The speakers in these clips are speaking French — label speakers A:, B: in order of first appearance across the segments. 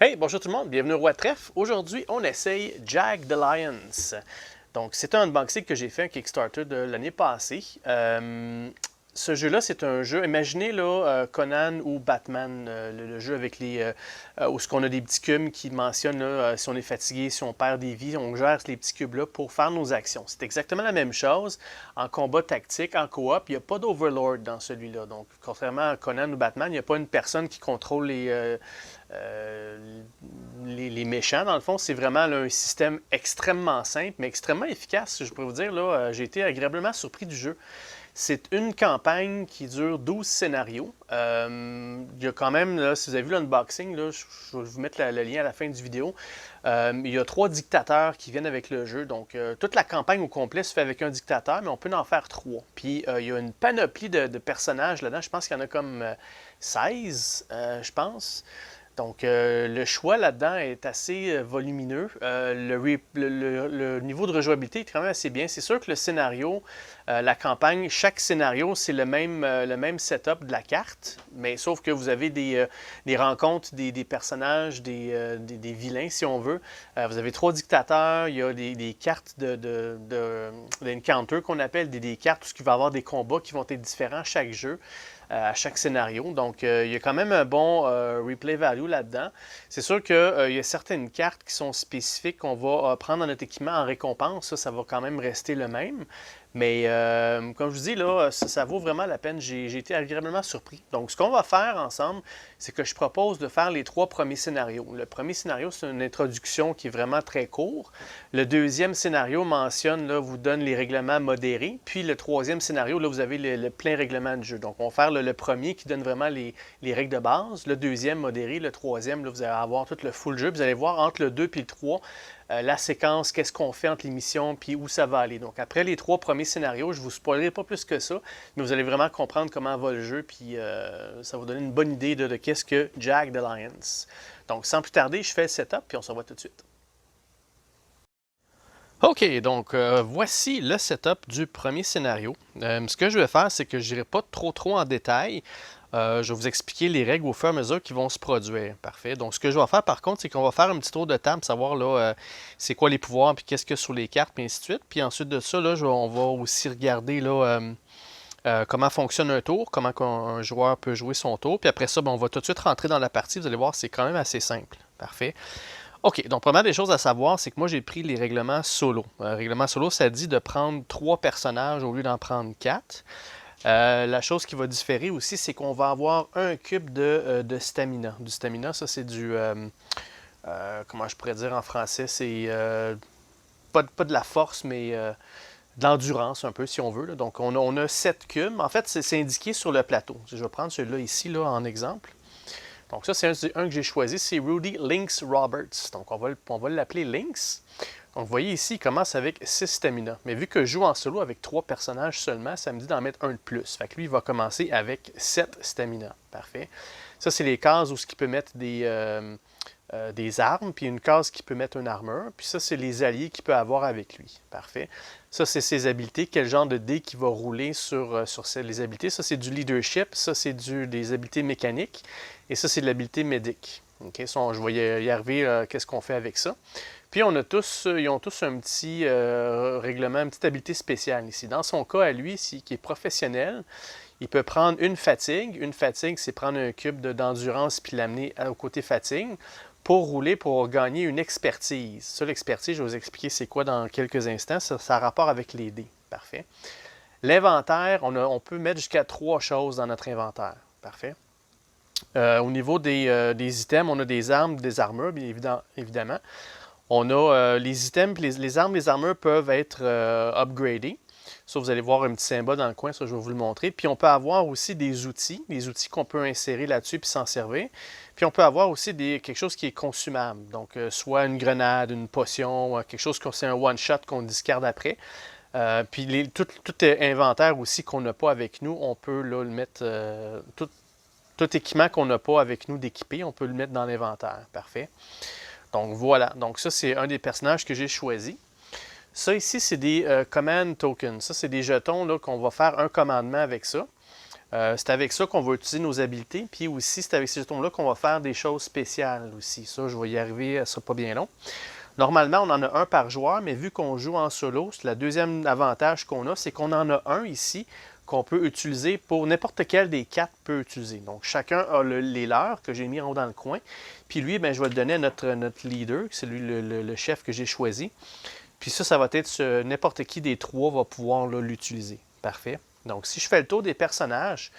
A: Hey, bonjour tout le monde, bienvenue au Roi Trèfle. Aujourd'hui, on essaye Jag the Lions. Donc, c'est un unboxing que j'ai fait, un Kickstarter de l'année passée. Ce jeu-là, c'est un jeu, imaginez là, Conan ou Batman, le jeu avec où ce qu'on a des petits cubes qui mentionnent là, si on est fatigué, si on perd des vies, on gère les petits cubes-là pour faire nos actions. C'est exactement la même chose en combat tactique, en coop. Il n'y a pas d'Overlord dans celui-là. Donc, contrairement à Conan ou Batman, il n'y a pas une personne qui contrôle les méchants. Dans le fond, c'est vraiment là, un système extrêmement simple, mais extrêmement efficace. Je pourrais vous dire, là, j'ai été agréablement surpris du jeu. C'est une campagne qui dure 12 scénarios. Il y a quand même, là, si vous avez vu l'unboxing, là, je vais vous mettre le lien à la fin du vidéo. Il y a 3 dictateurs qui viennent avec le jeu. Donc, toute la campagne au complet se fait avec un dictateur, mais on peut en faire 3. Puis, il y a une panoplie de personnages là-dedans. Je pense qu'il y en a comme 16, je pense. Donc, le choix là-dedans est assez volumineux. Le niveau de rejouabilité est quand même assez bien. C'est sûr que le scénario, la campagne, chaque scénario, c'est le même setup de la carte, mais sauf que vous avez des rencontres des personnages, des vilains, si on veut. Vous avez 3 dictateurs, il y a des cartes d'encounter qu'on appelle, des cartes où il va y avoir des combats qui vont être différents à chaque jeu. À chaque scénario. Donc, il y a quand même un bon replay value là-dedans. C'est sûr qu'il y a certaines cartes qui sont spécifiques qu'on va prendre dans notre équipement en récompense. Ça va quand même rester le même. Mais comme je vous dis, là, ça vaut vraiment la peine. J'ai été agréablement surpris. Donc, ce qu'on va faire ensemble, c'est que je propose de faire les 3 premiers scénarios. Le premier scénario, c'est une introduction qui est vraiment très court. Le deuxième scénario mentionne, là, vous donne les règlements modérés. Puis le troisième scénario, là, vous avez le plein règlement de jeu. Donc, on va faire le premier qui donne vraiment les règles de base. Le deuxième modéré. Le troisième, là, vous allez avoir tout le full jeu. Vous allez voir entre le 2 et le 3 la séquence, qu'est-ce qu'on fait entre les missions, puis où ça va aller. Donc, après les 3 premiers scénarios, je ne vous spoilerai pas plus que ça, mais vous allez vraiment comprendre comment va le jeu, puis ça va vous donner une bonne idée de qu'est-ce que Jag the Lions. Donc, sans plus tarder, je fais le setup, puis on se revoit tout de suite. OK, donc voici le setup du premier scénario. Ce que je vais faire, c'est que je n'irai pas trop en détail. Je vais vous expliquer les règles au fur et à mesure qui vont se produire. Parfait. Donc, ce que je vais faire, par contre, c'est qu'on va faire un petit tour de table, savoir là, c'est quoi les pouvoirs, puis qu'est-ce qu'il y a sur les cartes, puis ainsi de suite. Puis ensuite de ça, là, on va aussi regarder là, comment fonctionne un tour, comment un joueur peut jouer son tour. Puis après ça, on va tout de suite rentrer dans la partie. Vous allez voir, c'est quand même assez simple. Parfait. OK, donc première des choses à savoir, c'est que moi j'ai pris les règlements solo. Règlement solo, ça dit de prendre 3 personnages au lieu d'en prendre 4. La chose qui va différer aussi, c'est qu'on va avoir un cube de stamina. Du stamina, ça c'est du... comment je pourrais dire en français? C'est pas de la force, mais de l'endurance un peu, si on veut. Là. Donc on a 7 cubes. En fait, c'est indiqué sur le plateau. Je vais prendre celui-là ici là, en exemple. Donc ça, c'est un que j'ai choisi, c'est Rudy Lynx Roberts. Donc on va l'appeler Lynx. Donc vous voyez ici, il commence avec 6 stamina. Mais vu que je joue en solo avec 3 personnages seulement, ça me dit d'en mettre un de plus. Fait que lui, il va commencer avec 7 stamina. Parfait. Ça, c'est les cases où il peut mettre des armes, puis une case qui peut mettre une armure. Puis ça, c'est les alliés qu'il peut avoir avec lui. Parfait. Ça, c'est ses habilités. Quel genre de dés qu'il va rouler sur les habilités. Ça, c'est du leadership. Ça, c'est des habilités mécaniques. Et ça, c'est de l'habilité médic. Okay? Ça, je vais y arriver, qu'est-ce qu'on fait avec ça. Puis ils ont tous un petit règlement, une petite habilité spéciale ici. Dans son cas, à lui, qui est professionnel, il peut prendre une fatigue. Une fatigue, c'est prendre un cube d'endurance puis l'amener au côté fatigue pour rouler, pour gagner une expertise. Ça, l'expertise, je vais vous expliquer c'est quoi dans quelques instants. Ça a rapport avec les dés. Parfait. L'inventaire, on peut mettre jusqu'à 3 choses dans notre inventaire. Parfait. Au niveau des items, on a des armes, des armures, bien évidemment. On a les items, les armes, les armures peuvent être upgradées. Ça, vous allez voir un petit symbole dans le coin, ça, je vais vous le montrer. Puis on peut avoir aussi des outils qu'on peut insérer là-dessus puis s'en servir. Puis on peut avoir aussi quelque chose qui est consumable. Donc, soit une grenade, une potion, quelque chose c'est un one-shot qu'on discarde après. Puis tout inventaire aussi qu'on n'a pas avec nous, on peut là, le mettre... tout équipement qu'on n'a pas avec nous d'équiper, on peut le mettre dans l'inventaire. Parfait. Donc voilà, donc ça c'est un des personnages que j'ai choisi. Ça ici c'est des command tokens, ça c'est des jetons qu'on va faire un commandement avec ça. C'est avec ça qu'on va utiliser nos habilités. Puis aussi, c'est avec ces jetons-là qu'on va faire des choses spéciales aussi. Ça, je vais y arriver, ça sera pas bien long. Normalement, on en a un par joueur, mais vu qu'on joue en solo, le deuxième avantage qu'on a, c'est qu'on en a un ici qu'on peut utiliser pour n'importe quel des quatre peut utiliser. Donc, chacun a les leurs que j'ai mis en haut dans le coin. Puis lui, ben, je vais le donner à notre leader, c'est lui le chef que j'ai choisi. Puis ça va être n'importe qui des trois va pouvoir l'utiliser. Parfait. Donc, si je fais le tour des personnages,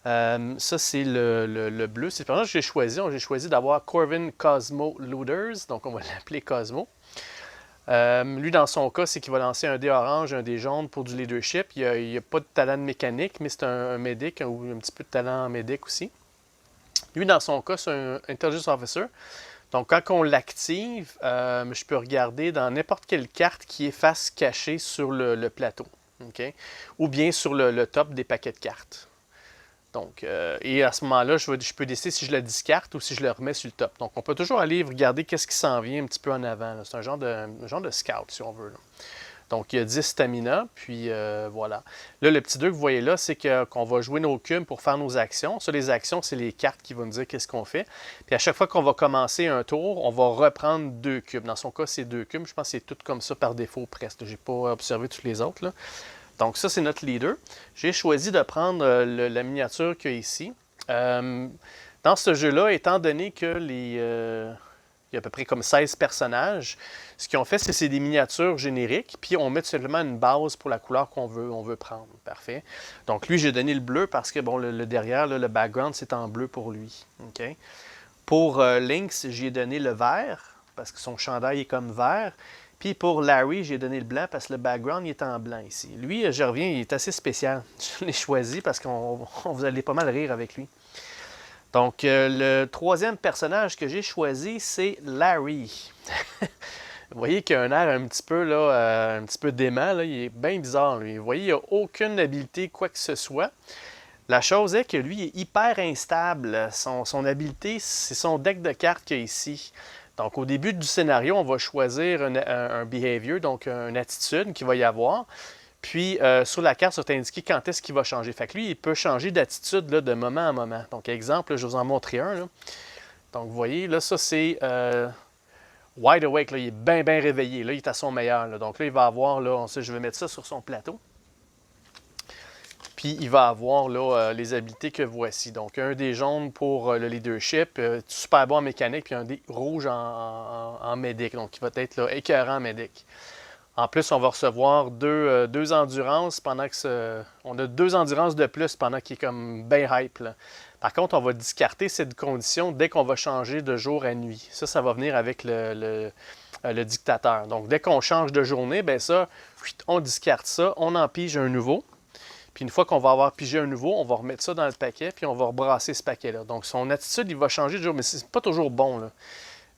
A: ça, c'est le bleu. C'est le personnage que j'ai choisi. J'ai choisi d'avoir Corvin Cosmo Looters. Donc, on va l'appeler Cosmo. Lui, dans son cas, c'est qu'il va lancer un dé orange, un dé jaune pour du leadership. Il n'y a pas de talent de mécanique, mais c'est un médic ou un petit peu de talent en médic aussi. Lui, dans son cas, c'est un Intelligence Officer. Donc, quand on l'active, je peux regarder dans n'importe quelle carte qui est face cachée sur le plateau. Okay? Ou bien sur le top des paquets de cartes. Donc, et à ce moment-là, je peux décider si je le discarte ou si je le remets sur le top. Donc, on peut toujours aller regarder qu'est-ce qui s'en vient un petit peu en avant. C'est un genre de scout, si on veut. Là. Donc, il y a 10 stamina, puis voilà. Là, le petit 2 que vous voyez là, c'est qu'on va jouer nos cubes pour faire nos actions. Ça, les actions, c'est les cartes qui vont nous dire qu'est-ce qu'on fait. Puis à chaque fois qu'on va commencer un tour, on va reprendre 2 cubes. Dans son cas, c'est 2 cubes. Je pense que c'est tout comme ça par défaut, presque. Je n'ai pas observé tous les autres, là. Donc ça, c'est notre leader. J'ai choisi de prendre la miniature qu'il y a ici. Dans ce jeu-là, étant donné que il y a à peu près comme 16 personnages, ce qu'ils ont fait, c'est des miniatures génériques, puis on met simplement une base pour la couleur qu'on veut prendre. Parfait. Donc lui, j'ai donné le bleu parce que bon, le derrière, là, le background, c'est en bleu pour lui. Okay? Pour Lynx, j'ai donné le vert, parce que son chandail est comme vert. Puis pour Larry, j'ai donné le blanc parce que le background il est en blanc ici. Lui, je reviens, il est assez spécial. Je l'ai choisi parce qu'on vous allez pas mal rire avec lui. Donc, le troisième personnage que j'ai choisi, c'est Larry. Vous voyez qu'il a un air un petit peu, là, un petit peu dément. Là. Il est bien bizarre, lui. Vous voyez, il n'a aucune habileté, quoi que ce soit. La chose est que lui est hyper instable. Son habileté, c'est son deck de cartes qu'il y a ici. Donc, au début du scénario, on va choisir un behavior, donc une attitude qu'il va y avoir. Puis, sur la carte, ça va indiquer quand est-ce qu'il va changer. Fait que lui, il peut changer d'attitude de moment à moment. Donc, exemple, là, je vais vous en montrer un. Là. Donc, vous voyez, là, ça, c'est wide awake. Là, il est bien, bien réveillé. Là, il est à son meilleur. Là. Donc, là, il va avoir, là, je vais mettre ça sur son plateau. Puis, il va avoir là, les habiletés que voici. Donc, un dé jaune pour le leadership, super bon en mécanique, puis un dé rouge en médic. Donc, il va être là, écœurant en médic. En plus, on va recevoir deux endurances pendant que on a 2 endurances de plus pendant qu'il est comme bien hype. Là. Par contre, on va discarter cette condition dès qu'on va changer de jour à nuit. Ça va venir avec le dictateur. Donc, dès qu'on change de journée, bien ça, on discarte ça, on en pige un nouveau. Puis une fois qu'on va avoir pigé un nouveau, on va remettre ça dans le paquet, puis on va rebrasser ce paquet-là. Donc, son attitude, il va changer de jour, mais c'est pas toujours bon. Là.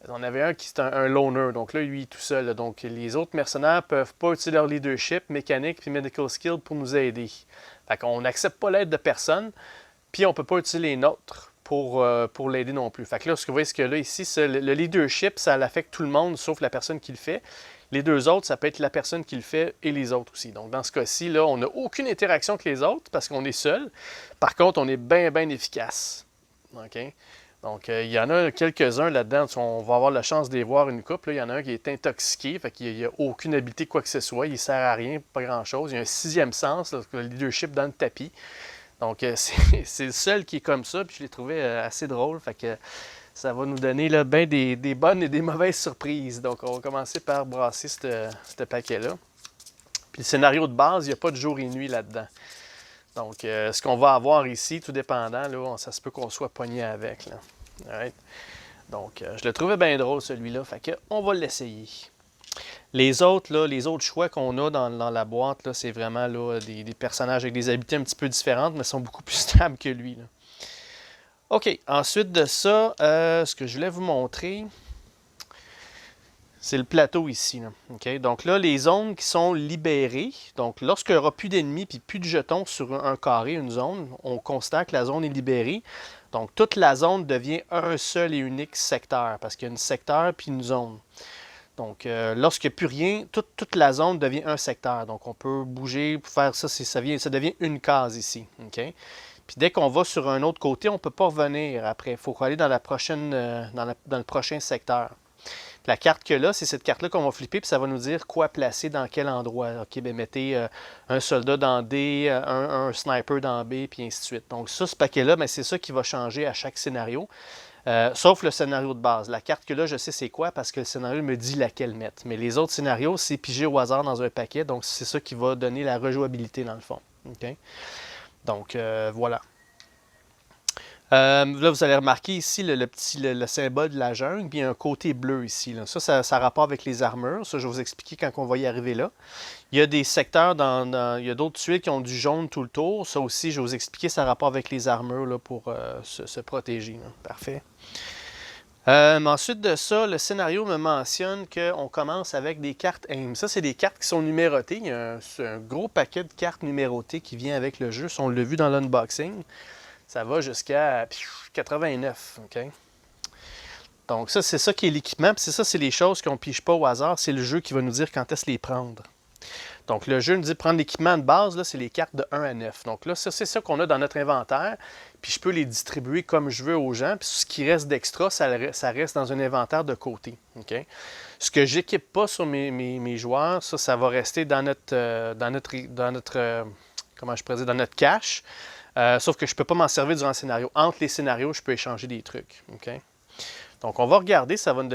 A: On avait un qui est un loner, donc là, lui, tout seul. Là. Donc, les autres mercenaires ne peuvent pas utiliser leur leadership, mécanique puis medical skill pour nous aider. Fait qu'on n'accepte pas l'aide de personne, puis on ne peut pas utiliser les nôtres pour l'aider non plus. Fait que là, ce que vous voyez, ce que là, ici, le leadership, ça affecte tout le monde, sauf la personne qui le fait. Les 2 autres, ça peut être la personne qui le fait et les autres aussi. Donc, dans ce cas-ci, là, on n'a aucune interaction avec les autres parce qu'on est seul. Par contre, on est bien, bien efficace. OK? Donc, il y en a quelques-uns là-dedans. On va avoir la chance d'y voir une couple. Là. Il y en a un qui est intoxiqué, fait qu'il n'y a aucune habileté quoi que ce soit. Il ne sert à rien, pas grand-chose. Il y a un 6e sens, là, le leadership dans le tapis. Donc, c'est le seul qui est comme ça. Puis je l'ai trouvé assez drôle. Fait que ça va nous donner là, bien des bonnes et des mauvaises surprises. Donc, on va commencer par brasser ce paquet-là. Puis le scénario de base, il n'y a pas de jour et nuit là-dedans. Donc, ce qu'on va avoir ici, tout dépendant, là, ça se peut qu'on soit pogné avec. Là. Right? Donc, je le trouvais bien drôle, celui-là. Fait que, on va l'essayer. Les autres, là, les autres choix qu'on a dans la boîte, là, c'est vraiment là, des personnages avec des habiletés un petit peu différentes, mais sont beaucoup plus stables que lui. Là. OK. Ensuite de ça, ce que je voulais vous montrer, c'est le plateau ici. Là. Okay? Donc là, les zones qui sont libérées, donc lorsqu'il n'y aura plus d'ennemis et plus de jetons sur un carré, une zone, on constate que la zone est libérée. Donc toute la zone devient un seul et unique secteur, parce qu'il y a une secteur puis une zone. Donc lorsqu'il n'y a plus rien, toute la zone devient un secteur. Donc on peut bouger, faire ça, ça devient une case ici. Okay? Puis dès qu'on va sur un autre côté, on ne peut pas revenir après. Il faut aller dans la prochaine, dans le prochain secteur. La carte que là, c'est cette carte-là qu'on va flipper, puis ça va nous dire quoi placer dans quel endroit. OK, bien mettez un soldat dans D, un sniper dans B, puis ainsi de suite. Donc ça, ce paquet-là, c'est ça qui va changer à chaque scénario. Sauf le scénario de base. La carte que là, je sais c'est quoi parce que le scénario me dit laquelle mettre. Mais les autres scénarios, c'est pigé au hasard dans un paquet. Donc, c'est ça qui va donner la rejouabilité dans le fond. Okay? Donc, voilà. Là, vous allez remarquer ici le symbole de la jungle, puis il y a un côté bleu ici. Là. Ça a rapport avec les armures. Ça, je vais vous expliquer quand on va y arriver là. Il y a des secteurs, il y a d'autres tuiles qui ont du jaune tout le tour. Ça aussi, je vais vous expliquer, ça a rapport avec les armures là, pour se protéger. Là. Parfait. Ensuite de ça, le scénario me mentionne qu'on commence avec des cartes AIM. Ça, c'est des cartes qui sont numérotées. Il y a un gros paquet de cartes numérotées qui vient avec le jeu. On l'a vu dans l'unboxing. Ça va jusqu'à 89. Okay? Donc ça, c'est ça qui est l'équipement. Puis c'est les choses qu'on ne pige pas au hasard. C'est le jeu qui va nous dire quand est-ce les prendre. Donc le jeu nous dit de prendre l'équipement de base, là, c'est les cartes de 1 à 9. Donc là, ça, c'est ça qu'on a dans notre inventaire. Puis je peux les distribuer comme je veux aux gens. Puis ce qui reste d'extra, ça reste dans un inventaire de côté. Okay? Ce que j'équipe pas sur mes joueurs, ça va rester dans notre comment je pourrais dire, dans notre cache. Sauf que je ne peux pas m'en servir durant le scénario. Entre les scénarios, je peux échanger des trucs. Okay? Donc, on va regarder, ça va vous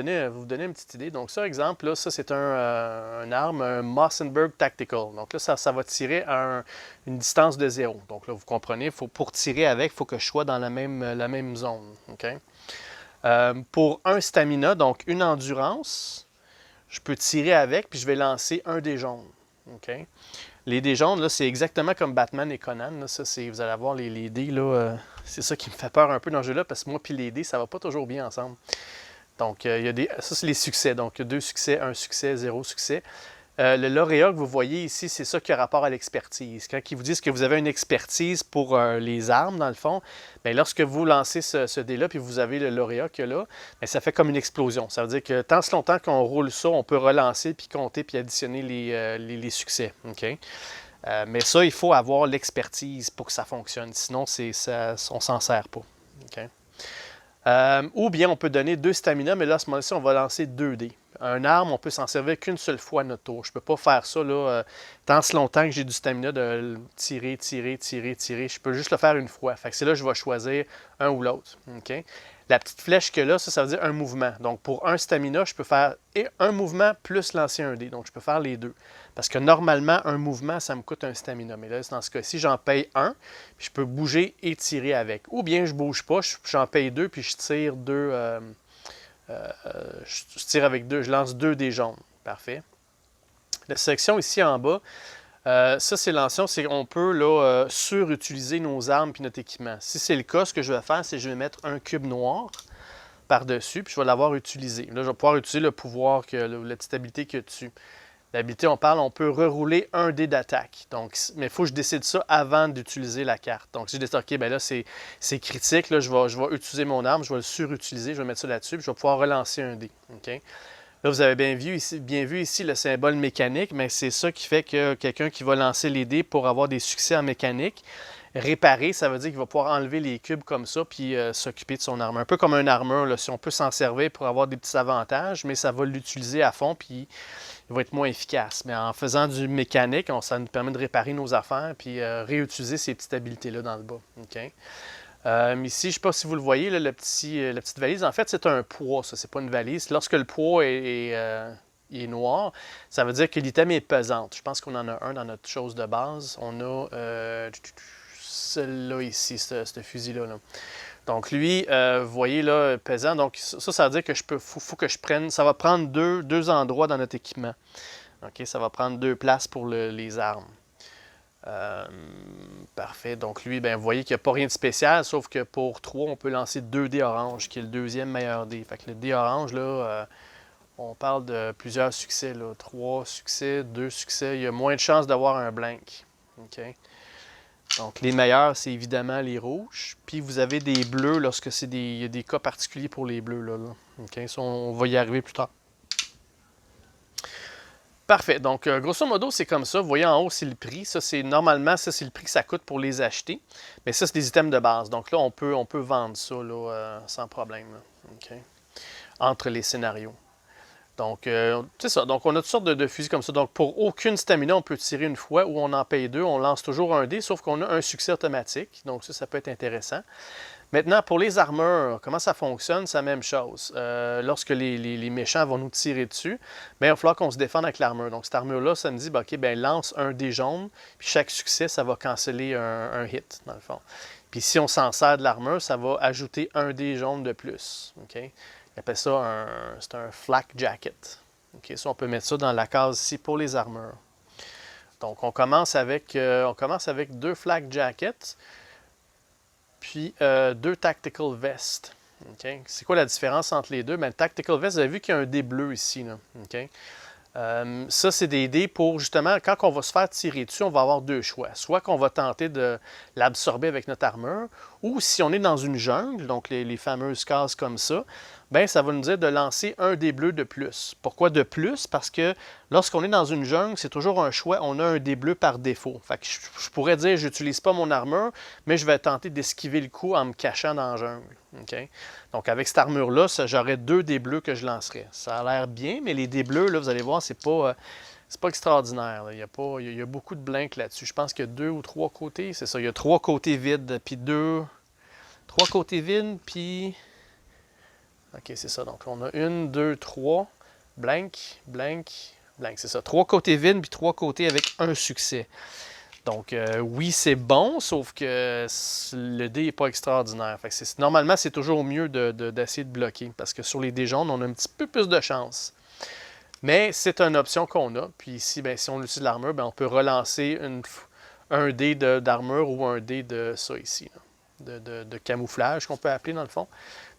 A: donner une petite idée. Donc, ça, exemple, là, ça, c'est un arme, un Mossenberg Tactical. Donc là, ça va tirer à une distance de 0. Donc là, vous comprenez, pour tirer avec, il faut que je sois dans la même zone. Okay? Pour un stamina, donc une endurance, je peux tirer avec, puis je vais lancer un dé jaune. Okay? Les dés jaunes, là, c'est exactement comme Batman et Conan. Là. Ça, vous allez voir les dés, là, c'est ça qui me fait peur un peu dans ce jeu-là, parce que moi et les dés, ça va pas toujours bien ensemble. Donc, ça, c'est les succès. Donc, 2 succès, 1 succès, 0 succès. Le lauréat que vous voyez ici, c'est ça qui a rapport à l'expertise. Quand ils vous disent que vous avez une expertise pour les armes, dans le fond, bien, lorsque vous lancez ce dé-là, puis vous avez le lauréat qu'il y a là, bien, ça fait comme une explosion. Ça veut dire que tant longtemps qu'on roule ça, on peut relancer, puis compter, puis additionner les succès. Okay? Mais ça, il faut avoir l'expertise pour que ça fonctionne. Sinon, on ne s'en sert pas. Okay? Ou bien on peut donner 2 stamina, mais là, à ce moment-ci, on va lancer 2 dés. Un arme, on peut s'en servir qu'une seule fois à notre tour. Je ne peux pas faire ça là, tant si longtemps que j'ai du stamina de tirer. Je peux juste le faire une fois. Fait que c'est là que je vais choisir un ou l'autre. Okay? La petite flèche que là, ça veut dire un mouvement. Donc, pour un stamina, je peux faire un mouvement plus lancer un dé. Donc, je peux faire les deux. Parce que normalement, un mouvement, ça me coûte un stamina. Mais là, dans ce cas-ci, j'en paye un, puis je peux bouger et tirer avec. Ou bien je ne bouge pas, j'en paye 2, puis je tire 2. Je tire avec 2, je lance 2 dés jaunes. Parfait. La section ici en bas, ça, c'est l'ancien, c'est qu'on peut là, surutiliser nos armes et notre équipement. Si c'est le cas, ce que je vais faire, c'est que je vais mettre un cube noir par-dessus, puis je vais l'avoir utilisé. Là, je vais pouvoir utiliser le pouvoir, la petite habilité qu'il y a dessus. L'habilité, on peut rerouler un dé d'attaque. Donc, mais il faut que je décide ça avant d'utiliser la carte. Donc, si je décide, OK, bien là, c'est critique, là, je vais utiliser mon arme, je vais le surutiliser, je vais mettre ça là-dessus, puis je vais pouvoir relancer un dé. Okay? Là, vous avez bien vu ici le symbole mécanique, mais c'est ça qui fait que quelqu'un qui va lancer les dés pour avoir des succès en mécanique, réparer, ça veut dire qu'il va pouvoir enlever les cubes comme ça puis s'occuper de son armure. Un peu comme un armure, là, si on peut s'en servir pour avoir des petits avantages, mais ça va l'utiliser à fond puis il va être moins efficace. Mais en faisant du mécanique, ça nous permet de réparer nos affaires puis réutiliser ces petites habiletés-là dans le bas. Okay? Ici, je ne sais pas si vous le voyez, là, la petite valise, en fait, c'est un poids, ça, c'est pas une valise. Lorsque le poids est noir, ça veut dire que l'item est pesante. Je pense qu'on en a un dans notre chose de base. On a celui-là ici, ce fusil-là. Là. Donc lui, vous voyez là, pesant. Donc ça veut dire que faut que je prenne, ça va prendre deux endroits dans notre équipement. Okay, ça va prendre 2 places pour les armes. Parfait. Donc lui, ben, vous voyez qu'il n'y a pas rien de spécial, sauf que pour 3, on peut lancer 2 dés orange, qui est le deuxième meilleur dé. Fait que le dé orange, là, on parle de plusieurs succès. Là. 3 succès, 2 succès. Il y a moins de chances d'avoir un blank. Okay. Donc les meilleurs, c'est évidemment les rouges. Puis vous avez des bleus lorsque il y a des cas particuliers pour les bleus. Là. Okay. Ça, on va y arriver plus tard. Parfait. Donc, grosso modo, c'est comme ça. Vous voyez en haut, c'est le prix. Ça, c'est normalement, ça, c'est le prix que ça coûte pour les acheter. Mais ça, c'est des items de base. Donc là, on peut vendre ça là, sans problème. Là. OK. Entre les scénarios. Donc, c'est ça. Donc, on a toutes sortes de fusils comme ça. Donc, pour aucune stamina, on peut tirer une fois ou on en paye deux. On lance toujours un dé, sauf qu'on a un succès automatique. Donc, ça peut être intéressant. Maintenant, pour les armures, comment ça fonctionne? C'est la même chose. Lorsque les méchants vont nous tirer dessus, bien, il va falloir qu'on se défende avec l'armure. Donc, cette armure-là, ça me dit, ben, OK, ben, lance un dé jaune, puis chaque succès, ça va canceller un hit, dans le fond. Puis si on s'en sert de l'armure, ça va ajouter un dé jaune de plus. OK? On appelle ça c'est un flak jacket. OK? Ça, on peut mettre ça dans la case ici pour les armures. Donc, on commence avec deux flak jackets. Puis deux Tactical Vests. Okay? C'est quoi la différence entre les deux? Bien, le Tactical Vest, vous avez vu qu'il y a un dé bleu ici. Là. Okay? Ça, c'est des dés pour, justement, quand on va se faire tirer dessus, on va avoir deux choix. Soit qu'on va tenter de l'absorber avec notre armure, ou si on est dans une jungle, donc les fameuses cases comme ça, bien, ça va nous dire de lancer un dé bleu de plus. Pourquoi de plus? Parce que lorsqu'on est dans une jungle, c'est toujours un choix, on a un dé bleu par défaut. Fait que je pourrais dire, je n'utilise pas mon armure, mais je vais tenter d'esquiver le coup en me cachant dans la jungle. Okay? Donc, avec cette armure-là, j'aurais deux dés bleus que je lancerais. Ça a l'air bien, mais les dés bleus, là, vous allez voir, c'est pas extraordinaire. Là. Il y a beaucoup de blinks là-dessus. Je pense qu'il y a deux ou trois côtés. C'est ça, il y a trois côtés vides, puis trois côtés vides, puis... OK, c'est ça. Donc, on a une, deux, trois. Blank, blank, blank. C'est ça. Trois côtés vides, puis trois côtés avec un succès. Donc, oui, c'est bon, sauf que le dé n'est pas extraordinaire. Fait que normalement, c'est toujours mieux d'essayer de bloquer, parce que sur les dés jaunes, on a un petit peu plus de chance. Mais c'est une option qu'on a. Puis ici, bien, si on utilise l'armure, on peut relancer un dé d'armure ou un dé de ça ici, là, de camouflage qu'on peut appeler dans le fond.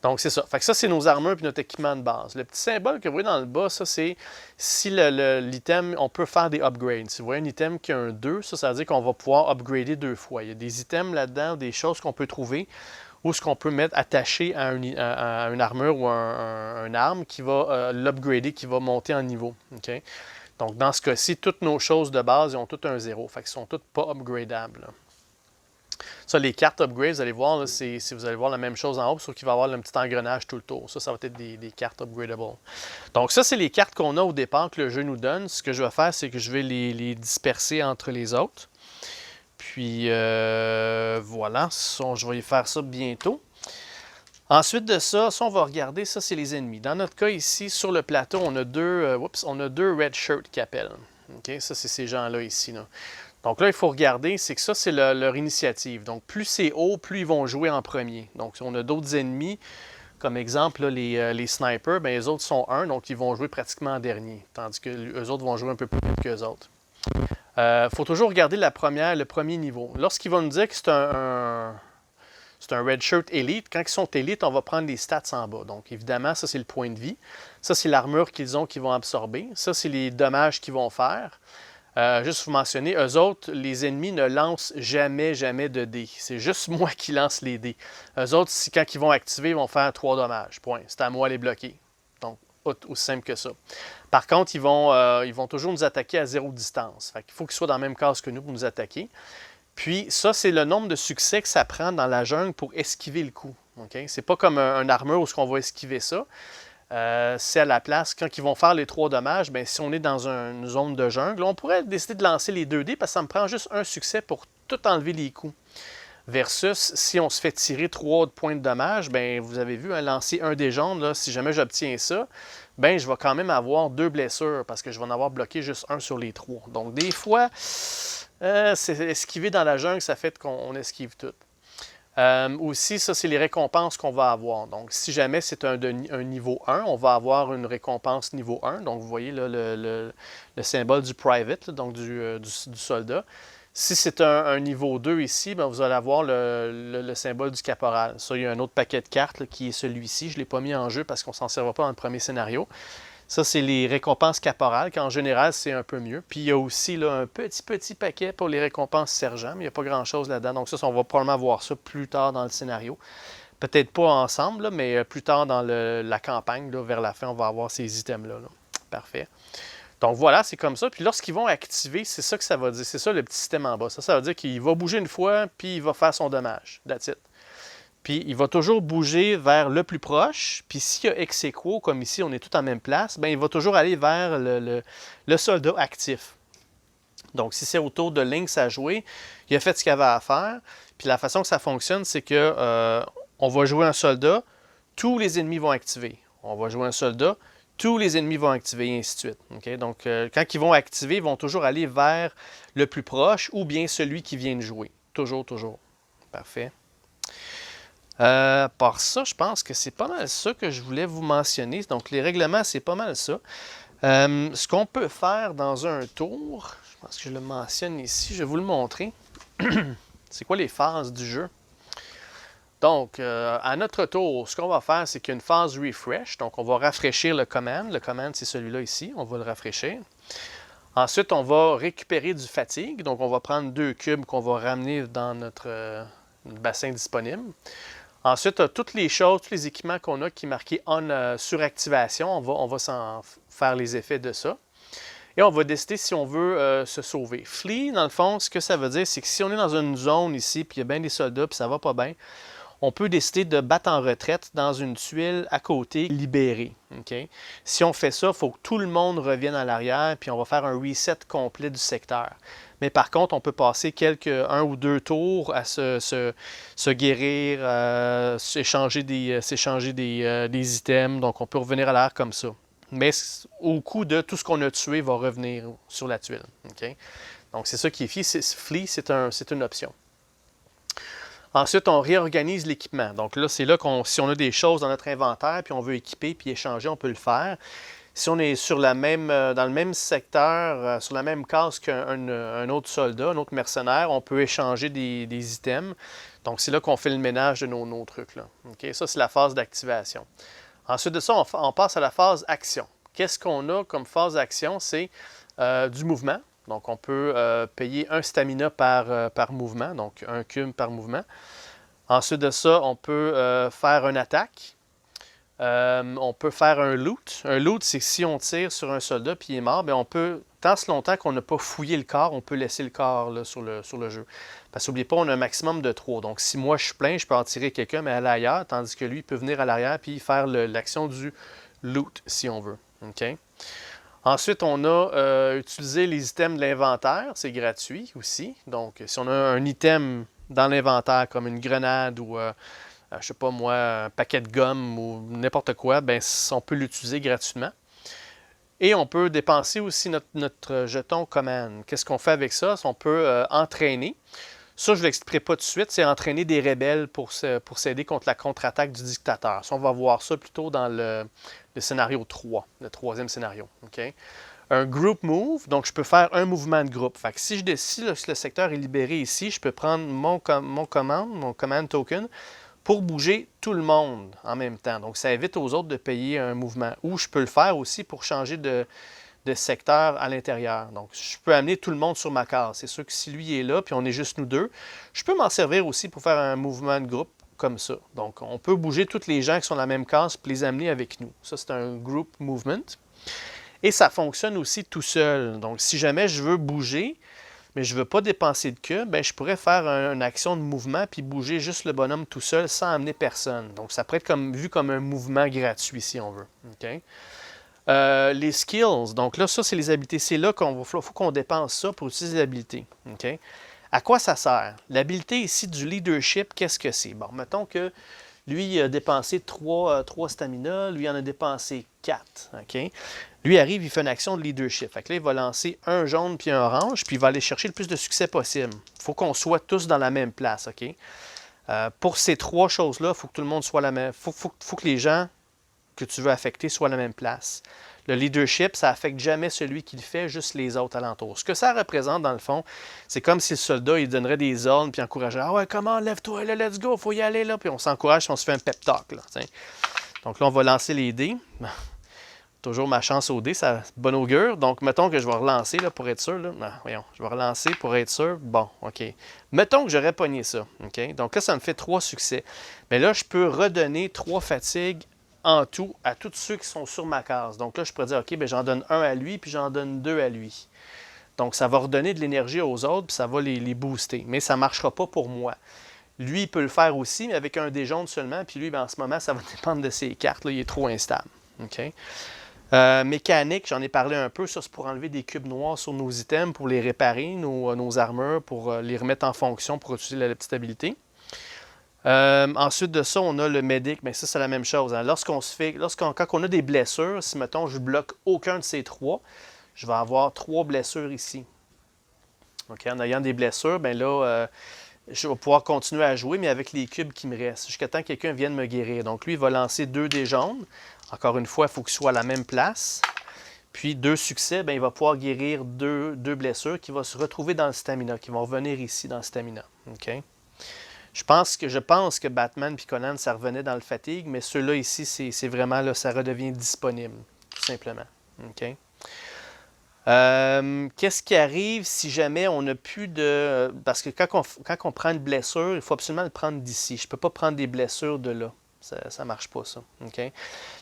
A: Donc, c'est ça. Fait que ça, c'est nos armures et notre équipement de base. Le petit symbole que vous voyez dans le bas, ça, c'est si l'item, on peut faire des upgrades. Si vous voyez un item qui a un 2, ça veut dire qu'on va pouvoir upgrader deux fois. Il y a des items là-dedans, des choses qu'on peut trouver ou ce qu'on peut mettre attaché à une armure ou une arme qui va l'upgrader, qui va monter en niveau. Okay? Donc, dans ce cas-ci, toutes nos choses de base, ils ont toutes un 0. Fait qu'ils sont toutes pas upgradables. Là. Ça, les cartes upgrades, vous allez voir, là, vous allez voir la même chose en haut, sauf qu'il va y avoir un petit engrenage tout le tour. Ça va être des cartes upgradable. Donc ça, c'est les cartes qu'on a au départ que le jeu nous donne. Ce que je vais faire, c'est que je vais les disperser entre les autres. Puis voilà, je vais faire ça bientôt. Ensuite de ça, on va regarder, ça c'est les ennemis. Dans notre cas ici, sur le plateau, on a deux red shirts qui appellent. Okay? Ça, c'est ces gens-là ici. Là. Donc là, il faut regarder, c'est que ça, c'est leur initiative. Donc, plus c'est haut, plus ils vont jouer en premier. Donc, on a d'autres ennemis, comme exemple, là, les snipers, bien, les autres sont 1, donc ils vont jouer pratiquement en dernier, tandis que les autres vont jouer un peu plus vite qu'eux autres. Il faut toujours regarder le premier niveau. Lorsqu'ils vont nous dire que c'est un Red Shirt Elite, quand ils sont élites, on va prendre les stats en bas. Donc, évidemment, ça, c'est le point de vie. Ça, c'est l'armure qu'ils ont qu'ils vont absorber. Ça, c'est les dommages qu'ils vont faire. Juste vous mentionner, eux autres, les ennemis ne lancent jamais de dés. C'est juste moi qui lance les dés. Eux autres, quand ils vont activer, ils vont faire 3 dommages. Point. C'est à moi de les bloquer. Donc, aussi simple que ça. Par contre, ils vont toujours nous attaquer à 0 distance. Fait qu'il faut qu'ils soient dans la même case que nous pour nous attaquer. Puis, ça, c'est le nombre de succès que ça prend dans la jungle pour esquiver le coup. Okay? C'est pas comme un armure où on va esquiver ça. C'est à la place, quand ils vont faire les 3 dommages, bien, si on est dans une zone de jungle, on pourrait décider de lancer les 2 dés parce que ça me prend juste un succès pour tout enlever les coups. Versus, si on se fait tirer 3 points de dommage, bien, vous avez vu, lancer un dé jaune, là, si jamais j'obtiens ça, bien, je vais quand même avoir 2 blessures parce que je vais en avoir bloqué juste un sur les 3. Donc, des fois, c'est esquiver dans la jungle, ça fait qu'on esquive tout. Aussi, ça, c'est les récompenses qu'on va avoir. Donc, si jamais c'est un niveau 1, on va avoir une récompense niveau 1. Donc, vous voyez là, le symbole du private, là, donc du soldat. Si c'est un niveau 2 ici, bien, vous allez avoir le symbole du caporal. Ça, il y a un autre paquet de cartes là, qui est celui-ci. Je ne l'ai pas mis en jeu parce qu'on ne s'en servira pas dans le premier scénario. Ça, c'est les récompenses caporales, qu'en général, c'est un peu mieux. Puis, il y a aussi là, un petit paquet pour les récompenses sergent, mais il n'y a pas grand-chose là-dedans. Donc, ça, on va probablement voir ça plus tard dans le scénario. Peut-être pas ensemble, là, mais plus tard dans la campagne, là, vers la fin, on va avoir ces items-là. Là. Parfait. Donc voilà, c'est comme ça. Puis lorsqu'ils vont activer, c'est ça que ça va dire. C'est ça le petit système en bas. Ça veut dire qu'il va bouger une fois, puis il va faire son dommage. That's it. Puis il va toujours bouger vers le plus proche. Puis s'il y a ex aequo, comme ici, on est tous en même place, ben il va toujours aller vers le soldat actif. Donc si c'est au tour de Lynx à jouer, il a fait ce qu'il avait à faire. Puis la façon que ça fonctionne, c'est que on va jouer un soldat, tous les ennemis vont activer. On va jouer un soldat, tous les ennemis vont activer, et ainsi de suite. Okay? Donc, quand ils vont activer, ils vont toujours aller vers le plus proche ou bien celui qui vient de jouer. Toujours, toujours. Parfait. Par ça, je pense que c'est pas mal ça que je voulais vous mentionner. Donc, les règlements, c'est pas mal ça. Ce qu'on peut faire dans un tour, je pense que je le mentionne ici, je vais vous le montrer. C'est quoi les phases du jeu? Donc, à notre tour, ce qu'on va faire, c'est qu'il y a une phase refresh. Donc, on va rafraîchir le command. Le command, c'est celui-là ici. On va le rafraîchir. Ensuite, on va récupérer du fatigue. Donc, on va prendre 2 cubes qu'on va ramener dans notre bassin disponible. Ensuite, toutes les choses, tous les équipements qu'on a qui sont marqués on suractivation, on va s'en faire les effets de ça. Et on va décider si on veut se sauver. Flee, dans le fond, ce que ça veut dire, c'est que si on est dans une zone ici, puis il y a bien des soldats, puis ça va pas bien, on peut décider de battre en retraite dans une tuile à côté libérée. Okay? Si on fait ça, il faut que tout le monde revienne à l'arrière, puis on va faire un reset complet du secteur. Mais par contre, on peut passer un ou 2 tours à se guérir, s'échanger des items. Donc, on peut revenir à l'arrière comme ça. Mais au coût de tout ce qu'on a tué va revenir sur la tuile. Okay? Donc, c'est ça qui est Flee, c'est une option. Ensuite, on réorganise l'équipement. Donc là, c'est là si on a des choses dans notre inventaire, puis on veut équiper, puis échanger, on peut le faire. Si on est dans le même secteur, sur la même case qu'un autre soldat, un autre mercenaire, on peut échanger des items. Donc, c'est là qu'on fait le ménage de nos trucs. Là. Okay? Ça, c'est la phase d'activation. Ensuite de ça, on passe à la phase action. Qu'est-ce qu'on a comme phase d'action? C'est du mouvement. Donc, on peut payer un stamina par mouvement, donc un cube par mouvement. Ensuite de ça, on peut faire une attaque. On peut faire un loot. Un loot, c'est que si on tire sur un soldat et il est mort, bien on peut, tant si longtemps qu'on n'a pas fouillé le corps, on peut laisser le corps là, sur le jeu. Parce qu'oubliez pas, on a un maximum de 3. Donc, si moi je suis plein, je peux en tirer quelqu'un, mais aller ailleurs, tandis que lui, il peut venir à l'arrière et faire l'action du loot, si on veut. Okay? Ensuite, on a utilisé les items de l'inventaire. C'est gratuit aussi. Donc, si on a un item dans l'inventaire, comme une grenade ou, je sais pas moi, un paquet de gomme ou n'importe quoi, ben, on peut l'utiliser gratuitement. Et on peut dépenser aussi notre jeton command. Qu'est-ce qu'on fait avec ça? On peut entraîner. Ça, je ne l'expliquerai pas tout de suite. C'est entraîner des rebelles pour s'aider contre la contre-attaque du dictateur. Ça, on va voir ça plutôt dans le scénario 3, le 3e scénario. Okay? Un group move, donc je peux faire un mouvement de groupe. Fait que si le secteur est libéré ici, je peux prendre mon command token, pour bouger tout le monde en même temps. Donc, ça évite aux autres de payer un mouvement. Ou je peux le faire aussi pour changer de secteur à l'intérieur. Donc, je peux amener tout le monde sur ma case. C'est sûr que si lui est là, puis on est juste nous deux, je peux m'en servir aussi pour faire un mouvement de groupe comme ça. Donc, on peut bouger tous les gens qui sont dans la même case et les amener avec nous. Ça, c'est un group movement. Et ça fonctionne aussi tout seul. Donc, si jamais je veux bouger, mais je ne veux pas dépenser de cubes, ben, je pourrais faire une action de mouvement puis bouger juste le bonhomme tout seul sans amener personne. Donc, ça pourrait être vu comme un mouvement gratuit, si on veut. Okay? Les skills, donc là, ça, c'est les habilités. C'est là qu'il faut qu'on dépense ça pour utiliser les habilités. Okay? À quoi ça sert? L'habilité ici du leadership, qu'est-ce que c'est? Bon, mettons que lui, il a dépensé 3 stamina, lui, il en a dépensé 4. Okay? Lui arrive, il fait une action de leadership. Fait que là, il va lancer un jaune puis un orange, puis il va aller chercher le plus de succès possible. Il faut qu'on soit tous dans la même place. Okay? Pour ces 3 choses-là, il faut que tout le monde soit la même. Il faut que les gens que tu veux affecter soient à la même place. Le leadership, ça n'affecte jamais celui qui le fait, juste les autres alentours. Ce que ça représente, dans le fond, c'est comme si le soldat, il donnerait des ordres puis encouragerait « Ah ouais, comment, lève-toi, là, let's go, il faut y aller, là. » Puis on s'encourage, on se fait un pep talk. Là, donc là, on va lancer les dés. Toujours ma chance au dé, ça bon augure. Donc, mettons que je vais relancer là, pour être sûr. Là. Non, voyons, je vais relancer pour être sûr. Bon, OK. Mettons que j'aurais pogné ça. OK? Donc là, ça me fait 3 succès. Mais là, je peux redonner 3 fatigues en tout à tous ceux qui sont sur ma case. Donc là, je pourrais dire, OK, ben, j'en donne un à lui, puis j'en donne deux à lui. Donc, ça va redonner de l'énergie aux autres, puis ça va les booster. Mais ça ne marchera pas pour moi. Lui, il peut le faire aussi, mais avec un dé jaune seulement. Puis lui, ben, en ce moment, ça va dépendre de ses cartes. Là, il est trop instable. OK? Mécanique, j'en ai parlé un peu. Ça, c'est pour enlever des cubes noirs sur nos items, pour les réparer, nos armures, pour les remettre en fonction, pour utiliser la petite habilité. Ensuite de ça, on a le médic. Mais ça, c'est la même chose. Hein. Quand on a des blessures, si, mettons, je bloque aucun de ces trois, je vais avoir 3 blessures ici. Okay, en ayant des blessures, bien là, je vais pouvoir continuer à jouer, mais avec les cubes qui me restent, jusqu'à temps que quelqu'un vienne me guérir. Donc lui, il va lancer 2 dés jaunes. Encore une fois, il faut qu'il soit à la même place. Puis 2 succès, bien, il va pouvoir guérir 2 blessures qui vont se retrouver dans le stamina, qui vont revenir ici dans le stamina. Okay? Je pense que Batman et Conan, ça revenait dans le fatigue, mais ceux-là ici, c'est vraiment, là, ça redevient disponible, tout simplement. Okay? Qu'est-ce qui arrive si jamais on n'a plus de... Parce que quand on prend une blessure, il faut absolument le prendre d'ici. Je ne peux pas prendre des blessures de là. Ça ne marche pas, ça. Okay?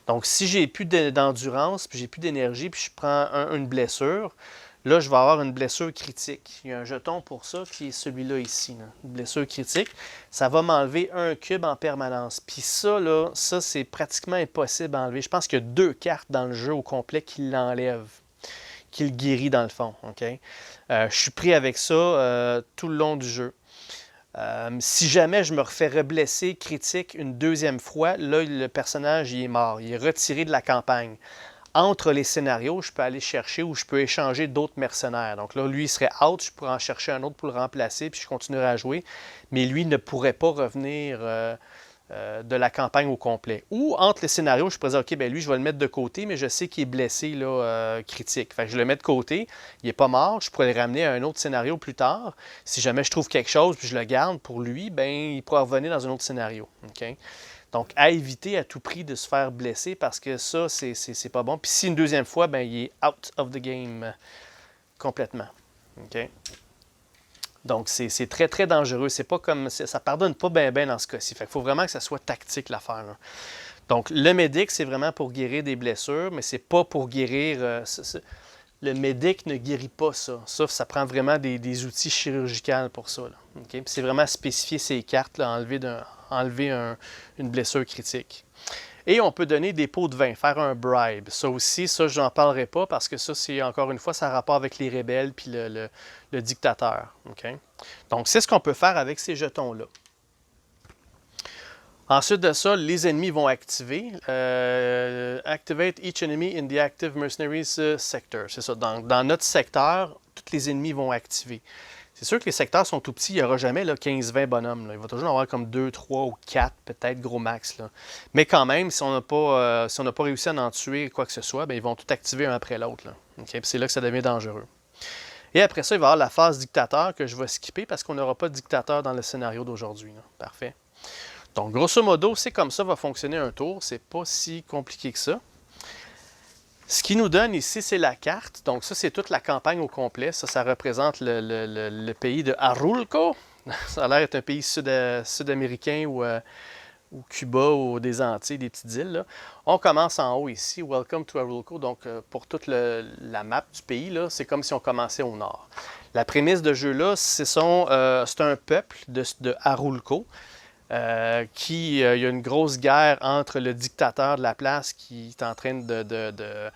A: Donc, si j'ai plus d'endurance, puis j'ai plus d'énergie, puis je prends une blessure, là, je vais avoir une blessure critique. Il y a un jeton pour ça, qui est celui-là ici. Là. Une blessure critique. Ça va m'enlever un cube en permanence. Puis ça, là, ça, c'est pratiquement impossible à enlever. Je pense qu'il y a 2 cartes dans le jeu au complet qui l'enlèvent, qui le guérit dans le fond. Okay? Je suis pris avec ça tout le long du jeu. Si jamais je me refais reblesser critique une deuxième fois, là, le personnage il est mort. Il est retiré de la campagne. Entre les scénarios, je peux aller chercher ou je peux échanger d'autres mercenaires. Donc là, lui, il serait out, je pourrais en chercher un autre pour le remplacer, puis je continuerai à jouer. Mais lui ne pourrait pas revenir de la campagne au complet. Ou entre les scénarios, je pourrais dire, OK, ben lui, je vais le mettre de côté, mais je sais qu'il est blessé là, critique. Fait que je le mets de côté, il n'est pas mort, je pourrais le ramener à un autre scénario plus tard. Si jamais je trouve quelque chose, puis je le garde pour lui, ben il pourra revenir dans un autre scénario. Okay? Donc, à éviter à tout prix de se faire blesser parce que ça, c'est pas bon. Puis si une deuxième fois, ben il est out of the game complètement. OK? Donc, c'est très, très dangereux. C'est pas comme, ça ne pardonne pas bien dans ce cas-ci. Fait qu'il faut vraiment que ça soit tactique, l'affaire. Là. Donc, le médic, c'est vraiment pour guérir des blessures, mais c'est pas pour guérir... le médic ne guérit pas ça. Ça prend vraiment des outils chirurgicaux pour ça. Là. Okay? Puis c'est vraiment spécifier ces cartes, là, enlever une blessure critique. Et on peut donner des pots de vin, faire un bribe. Ça aussi, ça, je n'en parlerai pas parce que ça, c'est encore une fois, ça a rapport avec les rebelles puis le dictateur. Okay? Donc, c'est ce qu'on peut faire avec ces jetons-là. Ensuite de ça, les ennemis vont activer. Activate each enemy in the active mercenaries sector. C'est ça. Dans notre secteur, tous les ennemis vont activer. C'est sûr que les secteurs sont tout petits, il n'y aura jamais 15-20 bonhommes. Là. Il va toujours en avoir comme 2, 3 ou 4, peut-être gros max. Là. Mais quand même, si on n'a pas, réussi à en tuer quoi que ce soit, bien, ils vont tout activer un après l'autre. Okay? C'est là que ça devient dangereux. Et après ça, il va y avoir la phase dictateur que je vais skipper parce qu'on n'aura pas de dictateur dans le scénario d'aujourd'hui. Parfait. Donc, grosso modo, c'est comme ça va fonctionner un tour. C'est pas si compliqué que ça. Ce qui nous donne ici, c'est la carte. Donc ça, c'est toute la campagne au complet. Ça représente le pays de Arulco. Ça a l'air d'être un pays sud-américain ou Cuba ou des Antilles, des petites îles. Là. On commence en haut ici, Welcome to Arulco. Donc pour toute la map du pays, c'est comme si on commençait au nord. La prémisse de jeu-là, c'est un peuple de Arulco. Il y a une grosse guerre entre le dictateur de la place qui est en train de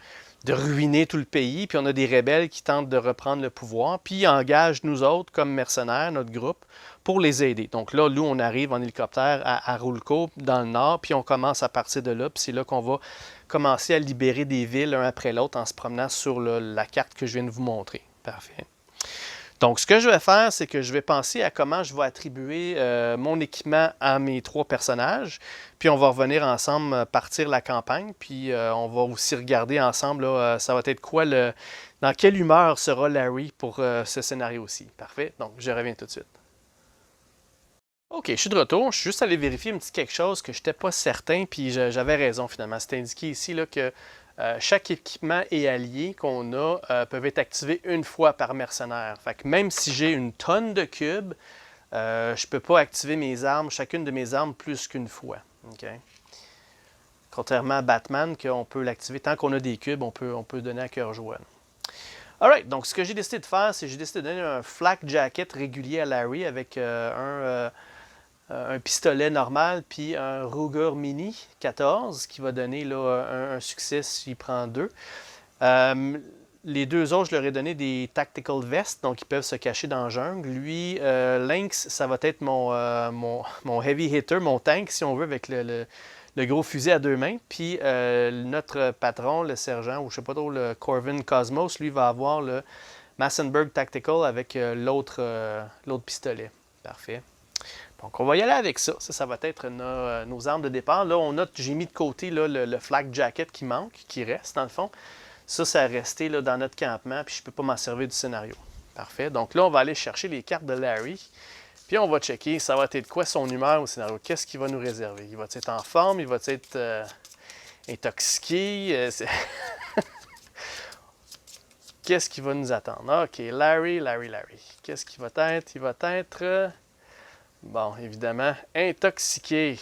A: ruiner tout le pays, puis on a des rebelles qui tentent de reprendre le pouvoir, puis ils engagent nous autres comme mercenaires, notre groupe, pour les aider. Donc là, nous, on arrive en hélicoptère à Arulco, dans le nord, puis on commence à partir de là, puis c'est là qu'on va commencer à libérer des villes un après l'autre en se promenant sur la carte que je viens de vous montrer. Parfait. Donc, ce que je vais faire, c'est que je vais penser à comment je vais attribuer mon équipement à mes 3 personnages. Puis, on va revenir ensemble partir la campagne. Puis, on va aussi regarder ensemble, là, ça va être quoi dans quelle humeur sera Larry pour ce scénario-ci. Parfait. Donc, je reviens tout de suite. OK, je suis de retour. Je suis juste allé vérifier un petit quelque chose que je n'étais pas certain. Puis, j'avais raison finalement. C'est indiqué ici là, que chaque équipement et allié qu'on a peuvent être activés une fois par mercenaire. Fait que même si j'ai une tonne de cubes, je ne peux pas activer chacune de mes armes plus qu'une fois. Okay? Contrairement à Batman, qu'on peut l'activer tant qu'on a des cubes, on peut donner à cœur joie. Alright, donc ce que j'ai décidé de faire, c'est que j'ai décidé de donner un flak jacket régulier à Larry avec un pistolet normal puis un Ruger Mini 14 qui va donner là, un succès s'il prend 2. Les deux autres, je leur ai donné des tactical vests, donc ils peuvent se cacher dans la jungle. Lui, Lynx, ça va être mon heavy hitter, mon tank, si on veut, avec le gros fusil à 2 mains. Puis notre patron, le sergent, ou je sais pas trop, le Corvin Cosmos, lui va avoir le Massenburg Tactical avec l'autre pistolet. Parfait. Donc on va y aller avec ça. Ça va être nos armes de départ. Là, j'ai mis de côté là, le flak jacket qui manque, qui reste dans le fond. Ça a resté là, dans notre campement, puis je ne peux pas m'en servir du scénario. Parfait. Donc là, on va aller chercher les cartes de Larry. Puis on va checker, ça va être quoi son humeur au scénario. Qu'est-ce qu'il va nous réserver? Il va être en forme? Il va être intoxiqué? Qu'est-ce qui va nous attendre? OK, Larry. Qu'est-ce qu'il va être? Il va être, bon, évidemment, intoxiqué.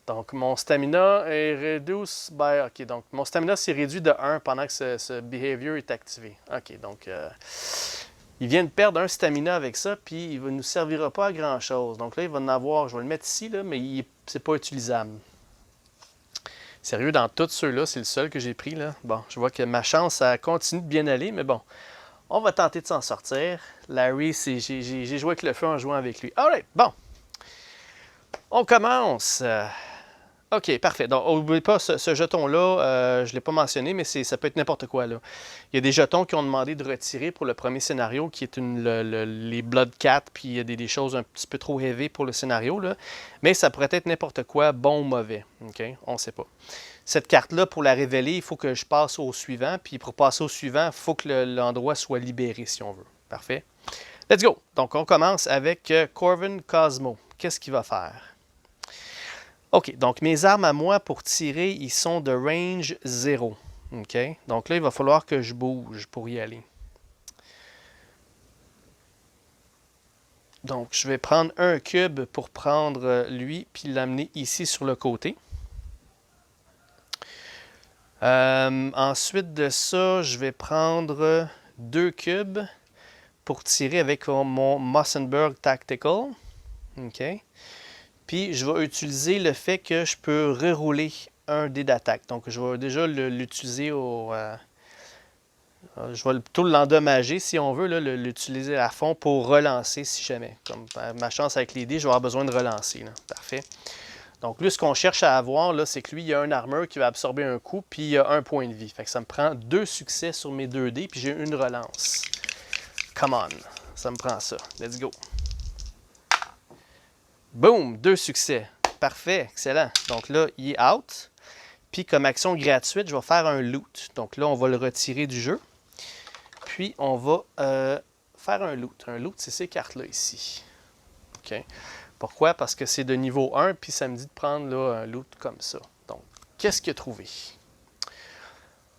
A: Donc, mon stamina est reduced by... OK, donc mon stamina s'est réduit de 1 pendant que ce behavior est activé. OK, donc il vient de perdre un stamina avec ça, puis il ne nous servira pas à grand-chose. Donc là, il va en avoir... Je vais le mettre ici, là, mais c'est pas utilisable. Sérieux, dans tous ceux-là, c'est le seul que j'ai pris, là. Bon, je vois que ma chance, ça continue de bien aller, mais bon, on va tenter de s'en sortir. Larry, j'ai joué avec le feu en jouant avec lui. All right, bon. On commence. OK, parfait. Donc, n'oubliez pas, ce jeton-là, je ne l'ai pas mentionné, mais ça peut être n'importe quoi, là. Il y a des jetons qui ont demandé de retirer pour le premier scénario, qui est les Blood Cat, puis il y a des choses un petit peu trop heavy pour le scénario, là. Mais ça pourrait être n'importe quoi, bon ou mauvais. OK? On ne sait pas. Cette carte-là, pour la révéler, il faut que je passe au suivant, puis pour passer au suivant, il faut que l'endroit soit libéré, si on veut. Parfait. Let's go! Donc, on commence avec Corvin Cosmo. Qu'est-ce qu'il va faire? OK, donc mes armes à moi pour tirer, ils sont de range 0. OK, donc là, il va falloir que je bouge pour y aller. Donc, je vais prendre un cube pour prendre lui, puis l'amener ici sur le côté. Ensuite de ça, je vais prendre 2 cubes pour tirer avec mon Massenburg Tactical. OK. Puis, je vais utiliser le fait que je peux rerouler un dé d'attaque. Donc, je vais déjà l'utiliser je vais plutôt l'endommager, si on veut, l'utiliser à fond pour relancer, si jamais. Comme ma chance avec les dés, je vais avoir besoin de relancer. Là. Parfait. Donc, lui, ce qu'on cherche à avoir, c'est que lui, il y a un armure qui va absorber un coup, puis il y a 1 point de vie. Fait que ça me prend 2 succès sur mes 2 dés, puis j'ai une relance. Come on. Ça me prend ça. Let's go. Boom! 2 succès. Parfait, excellent. Donc là, il est out. Puis comme action gratuite, je vais faire un loot. Donc là, on va le retirer du jeu. Puis on va faire un loot. Un loot, c'est ces cartes-là ici. OK. Pourquoi? Parce que c'est de niveau 1, puis ça me dit de prendre là, un loot comme ça. Donc, qu'est-ce qu'il a trouvé?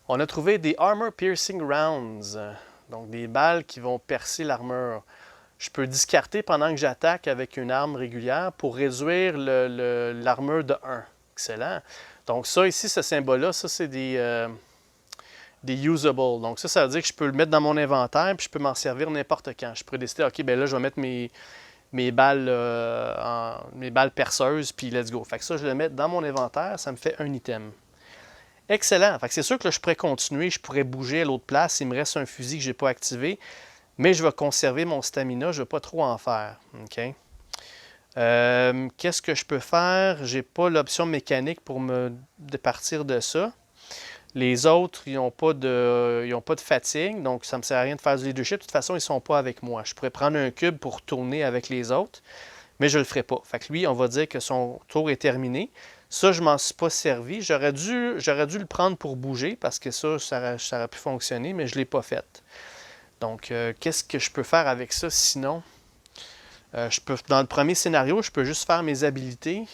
A: On a trouvé des Armor Piercing Rounds. Donc des balles qui vont percer l'armure. Je peux discarter pendant que j'attaque avec une arme régulière pour réduire l'armure de 1. Excellent. Donc ça ici, ce symbole-là, ça c'est des usables. Donc ça veut dire que je peux le mettre dans mon inventaire puis je peux m'en servir n'importe quand. Je peux décider, OK, ben là, je vais mettre mes balles perceuses puis let's go. Fait que ça, je le mets dans mon inventaire, ça me fait un item. Excellent. Fait que c'est sûr que là, je pourrais continuer, je pourrais bouger à l'autre place. Il me reste un fusil que je n'ai pas activé. Mais je vais conserver mon stamina, je ne vais pas trop en faire. OK? Qu'est-ce que je peux faire? Je n'ai pas l'option mécanique pour me départir de ça. Les autres, ils n'ont pas de fatigue, donc ça ne me sert à rien de faire du leadership. De toute façon, ils ne sont pas avec moi. Je pourrais prendre un cube pour tourner avec les autres, mais je ne le ferai pas. Fait que lui, on va dire que son tour est terminé. Ça, je ne m'en suis pas servi. J'aurais dû le prendre pour bouger, parce que ça aurait pu fonctionner, mais je ne l'ai pas fait. Donc, qu'est-ce que je peux faire avec ça sinon? Dans le premier scénario, je peux juste faire mes habilités.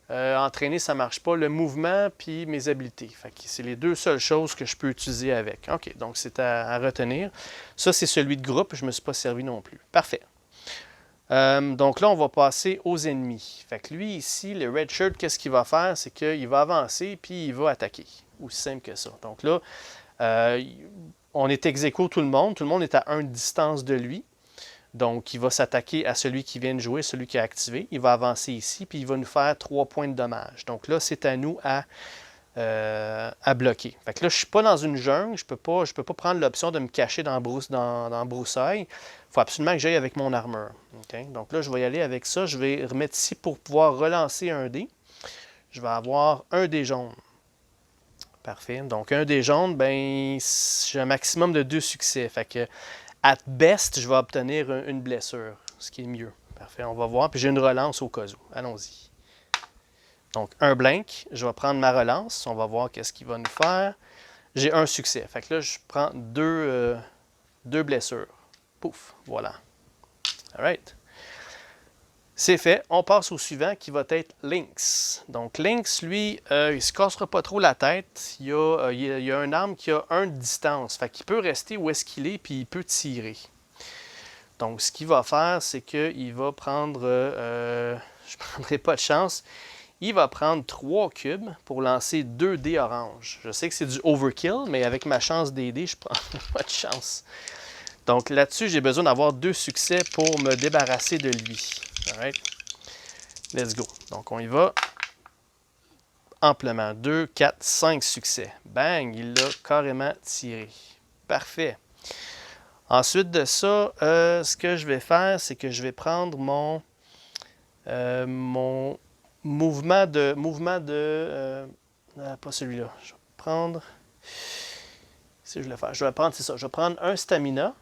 A: Entraîner, ça ne marche pas. Le mouvement, puis mes habilités. C'est les 2 seules choses que je peux utiliser avec. OK, donc c'est à retenir. Ça, c'est celui de groupe. Je ne me suis pas servi non plus. Parfait. Donc là, on va passer aux ennemis. Fait que lui, ici, le Red Shirt, qu'est-ce qu'il va faire? C'est qu'il va avancer, puis il va attaquer. Aussi simple que ça. Donc là, on est ex-aequo tout le monde. Tout le monde est à 1 distance de lui. Donc, il va s'attaquer à celui qui vient de jouer, celui qui a activé. Il va avancer ici, puis il va nous faire 3 points de dommage. Donc là, c'est à nous à bloquer. Fait que là, je ne suis pas dans une jungle. Je peux pas prendre l'option de me cacher dans broussaille. Il faut absolument que j'aille avec mon armure. Okay? Donc là, je vais y aller avec ça. Je vais remettre ici pour pouvoir relancer un dé. Je vais avoir un dé jaune. Parfait. Donc, un dé jaune, ben, j'ai un maximum de 2 succès. Fait que, at best, je vais obtenir une blessure, ce qui est mieux. Parfait, on va voir. Puis j'ai une relance au cas où. Allons-y. Donc, un blank. Je vais prendre ma relance. On va voir qu'est-ce qu'il va nous faire. J'ai un succès. Fait que là, je prends deux blessures. Pouf, voilà. All right. C'est fait. On passe au suivant qui va être Lynx. Donc, Lynx, lui, il ne se cassera pas trop la tête. Il y a une arme qui a 1 de distance. Fait qu'il peut rester où est-ce qu'il est, puis il peut tirer. Donc, ce qu'il va faire, c'est qu'il va prendre... je ne prendrai pas de chance. Il va prendre 3 cubes pour lancer 2 dés orange. Je sais que c'est du overkill, mais avec ma chance des dés, je ne prends pas de chance. Donc, là-dessus, j'ai besoin d'avoir 2 succès pour me débarrasser de lui. Alright. Let's go. Donc, on y va. Amplement. 2, 4, 5 succès. Bang! Il l'a carrément tiré. Parfait. Ensuite de ça, ce que je vais faire, c'est que je vais prendre mon mouvement de... pas celui-là. Je vais prendre... Si je vais le faire. Je vais prendre, c'est ça. Je vais prendre un stamina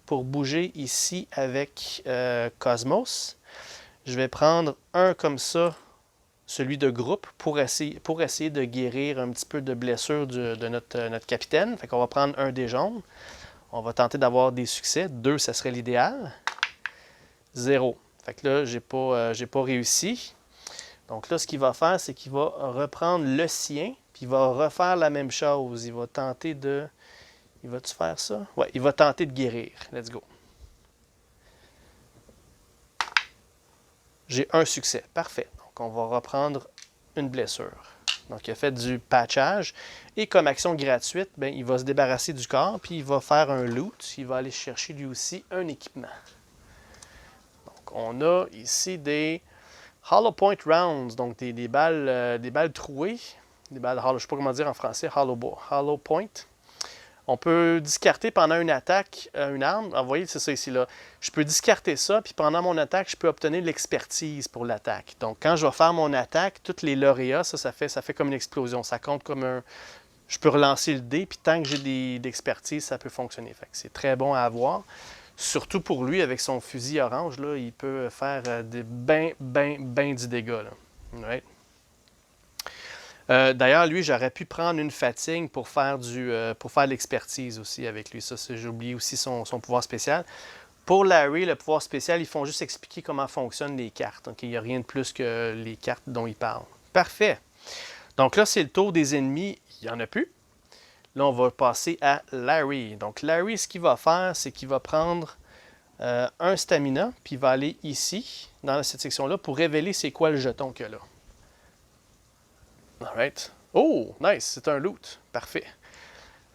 A: pour bouger ici avec Cosmos. Je vais prendre un comme ça, celui de groupe, pour essayer de guérir un petit peu de blessure de notre capitaine. Fait qu'on va prendre un dé jaune. On va tenter d'avoir des succès. 2, ça serait l'idéal. 0. Fait que là, j'ai pas réussi. Donc là, ce qu'il va faire, c'est qu'il va reprendre le sien, puis il va refaire la même chose. Il va tenter de... Il va-tu faire ça? Ouais, il va tenter de guérir. Let's go. J'ai un succès. Parfait. Donc, on va reprendre une blessure. Donc, il a fait du patchage. Et comme action gratuite, bien, il va se débarrasser du corps, puis il va faire un loot. Il va aller chercher lui aussi un équipement. Donc, on a ici des Hollow Point Rounds, donc des balles trouées. Des balles, je ne sais pas comment dire en français, Hollow Point. On peut discarter pendant une attaque une arme. Ah, vous voyez, c'est ça ici. Là. Je peux discarter ça, puis pendant mon attaque, je peux obtenir l'expertise pour l'attaque. Donc, quand je vais faire mon attaque, toutes les lauréats, ça fait comme une explosion. Ça compte comme un... Je peux relancer le dé, puis tant que j'ai d'expertise, ça peut fonctionner. Fait que c'est très bon à avoir. Surtout pour lui, avec son fusil orange, là, il peut faire ben du dégât. Là. Right? D'ailleurs, lui, j'aurais pu prendre une fatigue pour faire l'expertise aussi avec lui. Ça, j'ai oublié aussi son pouvoir spécial. Pour Larry, le pouvoir spécial, ils font juste expliquer comment fonctionnent les cartes. Donc, il n'y a rien de plus que les cartes dont il parle. Parfait. Donc là, c'est le tour des ennemis. Il n'y en a plus. Là, on va passer à Larry. Donc, Larry, ce qu'il va faire, c'est qu'il va prendre un stamina, puis il va aller ici, dans cette section-là, pour révéler c'est quoi le jeton qu'il y a là. Alright. Oh, nice, c'est un loot. Parfait.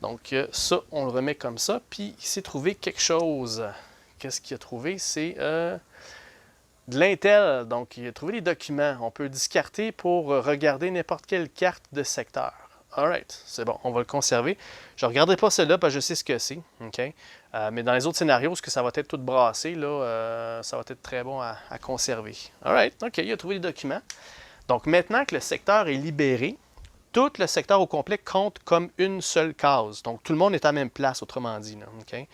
A: Donc, ça, on le remet comme ça. Puis, il s'est trouvé quelque chose. Qu'est-ce qu'il a trouvé? C'est de l'intel. Donc, il a trouvé des documents. On peut discarter pour regarder n'importe quelle carte de secteur. Alright, c'est bon, on va le conserver. Je ne regarderai pas celle-là parce que je sais ce que c'est. Okay? Mais dans les autres scénarios, ce que ça va être tout brassé, là, ça va être très bon à conserver. Alright, OK, il a trouvé des documents. Donc, maintenant que le secteur est libéré, tout le secteur au complet compte comme une seule case. Donc, tout le monde est à la même place, autrement dit. Là, okay?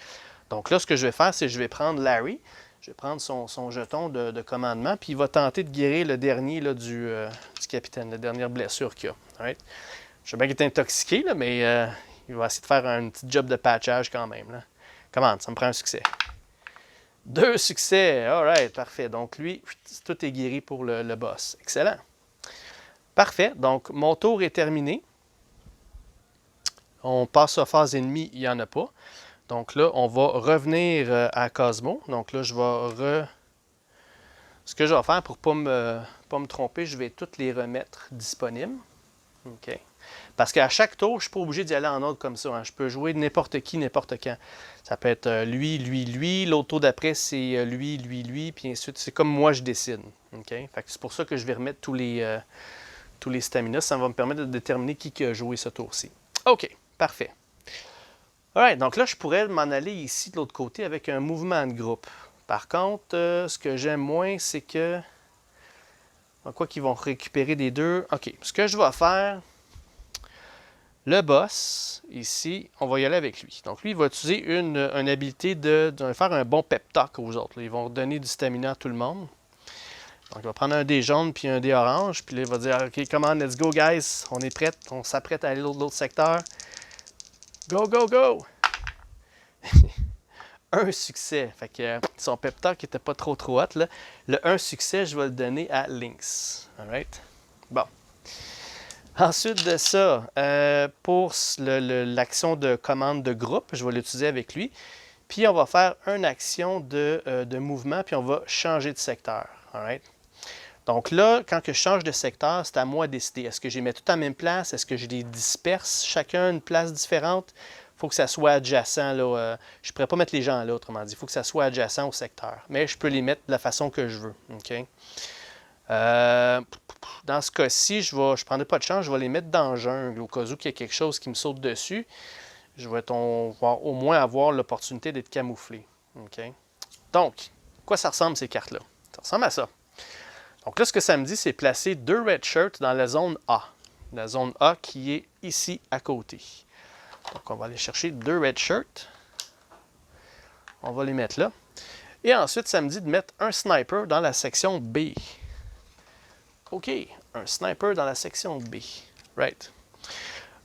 A: Donc là, ce que je vais faire, c'est que je vais prendre Larry, je vais prendre son jeton de commandement, puis il va tenter de guérir le dernier là, du capitaine, la dernière blessure qu'il a. Right? Je sais bien qu'il est intoxiqué, là, mais il va essayer de faire un petit job de patchage quand même. Là. Comment? Ça me prend un succès. 2 succès. All right, parfait. Donc lui, tout est guéri pour le boss. Excellent. Parfait. Donc, mon tour est terminé. On passe aux phases ennemies, il n'y en a pas. Donc là, on va revenir à Cosmo. Donc là, je vais Ce que je vais faire pour ne pas me tromper, je vais toutes les remettre disponibles. OK. Parce qu'à chaque tour, je ne suis pas obligé d'y aller en ordre comme ça. Hein. Je peux jouer n'importe qui, n'importe quand. Ça peut être lui, lui, lui. L'autre tour d'après, c'est lui, lui, lui, puis ainsi de suite. C'est comme moi, je décide. OK? Fait que c'est pour ça que je vais remettre tous les stamina. Ça va me permettre de déterminer qui a joué ce tour-ci. OK, parfait. Alright, donc là, je pourrais m'en aller ici de l'autre côté avec un mouvement de groupe. Par contre, ce que j'aime moins, c'est que... Quoi qu'ils vont récupérer des deux. OK, ce que je vais faire... Le boss, ici, on va y aller avec lui. Donc lui, il va utiliser une habilité de faire un bon pep talk aux autres. Là. Ils vont redonner du stamina à tout le monde. Donc il va prendre un dé jaune puis un dé orange. Puis là, il va dire, OK, come on, let's go, guys. On est prêts. On s'apprête à aller de l'autre secteur. Go, go, go! Un succès. Fait que son pep talk n'était pas trop hot. Là. Le un succès, je vais le donner à Lynx. Alright? Bon. Ensuite de ça, pour l'action de commande de groupe, je vais l'utiliser avec lui. Puis on va faire une action de mouvement, puis on va changer de secteur. Alright? Donc là, quand je change de secteur, c'est à moi de décider. Est-ce que je les mets tout en même place? Est-ce que je les disperse chacun une place différente? Il faut que ça soit adjacent. Là, je ne pourrais pas mettre les gens là, autrement dit. Il faut que ça soit adjacent au secteur. Mais je peux les mettre de la façon que je veux. OK? Dans ce cas-ci, je ne prendrai pas de chance, je vais les mettre dans la jungle au cas où il y a quelque chose qui me saute dessus. Je vais au moins avoir l'opportunité d'être camouflé. Okay? Donc, quoi ça ressemble ces cartes-là? Ça ressemble à ça. Donc là, ce que ça me dit, c'est placer 2 red shirts dans la zone A. La zone A qui est ici à côté. Donc on va aller chercher 2 red shirts. On va les mettre là. Et ensuite, ça me dit de mettre un sniper dans la section B. OK, un sniper dans la section B. Right.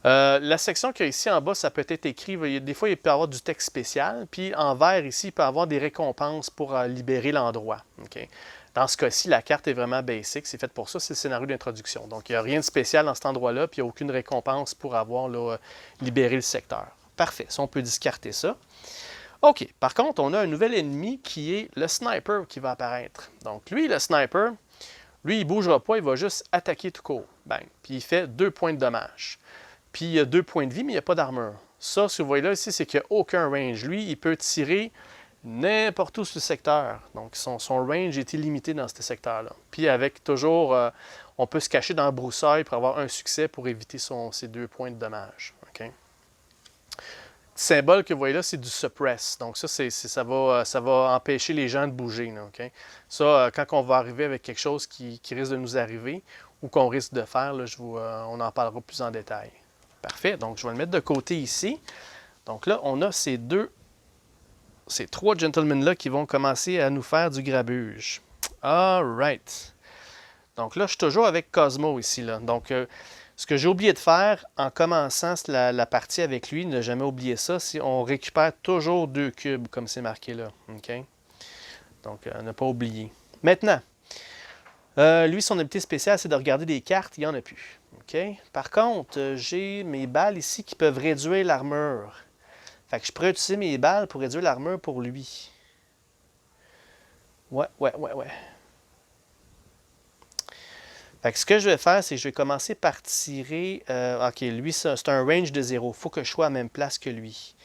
A: La section qu'il y a ici en bas, ça peut être écrit. Des fois, il peut y avoir du texte spécial. Puis en vert, ici, il peut y avoir des récompenses pour libérer l'endroit. Okay. Dans ce cas-ci, la carte est vraiment basic. C'est fait pour ça, c'est le scénario d'introduction. Donc, il n'y a rien de spécial dans cet endroit-là. Puis il n'y a aucune récompense pour avoir là, libéré le secteur. Parfait. Ça, on peut discarter ça. OK. Par contre, on a un nouvel ennemi qui est le sniper qui va apparaître. Donc, lui, le sniper... Lui, il ne bougera pas, il va juste attaquer tout court. Bang. Puis il fait 2 points de dommage. Puis il a 2 points de vie, mais il n'y a pas d'armure. Ça, ce que vous voyez là ici, c'est qu'il n'y a aucun range. Lui, il peut tirer n'importe où sur le secteur. Donc son range est illimité dans ce secteur-là. Puis avec toujours, on peut se cacher dans la broussaille pour avoir un succès pour éviter ses 2 points de dommage. Okay? Le symbole que vous voyez là, c'est du suppress. Donc ça, ça va empêcher les gens de bouger. Là, okay? Ça, quand on va arriver avec quelque chose qui risque de nous arriver ou qu'on risque de faire, là, on en parlera plus en détail. Parfait. Donc, je vais le mettre de côté ici. Donc là, on a ces 3 gentlemen-là qui vont commencer à nous faire du grabuge. All right. Donc là, je suis toujours avec Cosmo ici. Là. Donc, ce que j'ai oublié de faire en commençant la partie avec lui, ne jamais oublier ça, c'est on récupère toujours 2 cubes, comme c'est marqué là. Okay? Donc, ne pas oublier. Maintenant, lui, son habileté spéciale, c'est de regarder des cartes. Il n'y en a plus. Okay? Par contre, j'ai mes balles ici qui peuvent réduire l'armure. Fait que je pourrais utiliser mes balles pour réduire l'armure pour lui. Ouais. Fait que ce que je vais faire, c'est que je vais commencer par tirer... OK, lui, c'est un range de 0. Il faut que je sois à la même place que lui.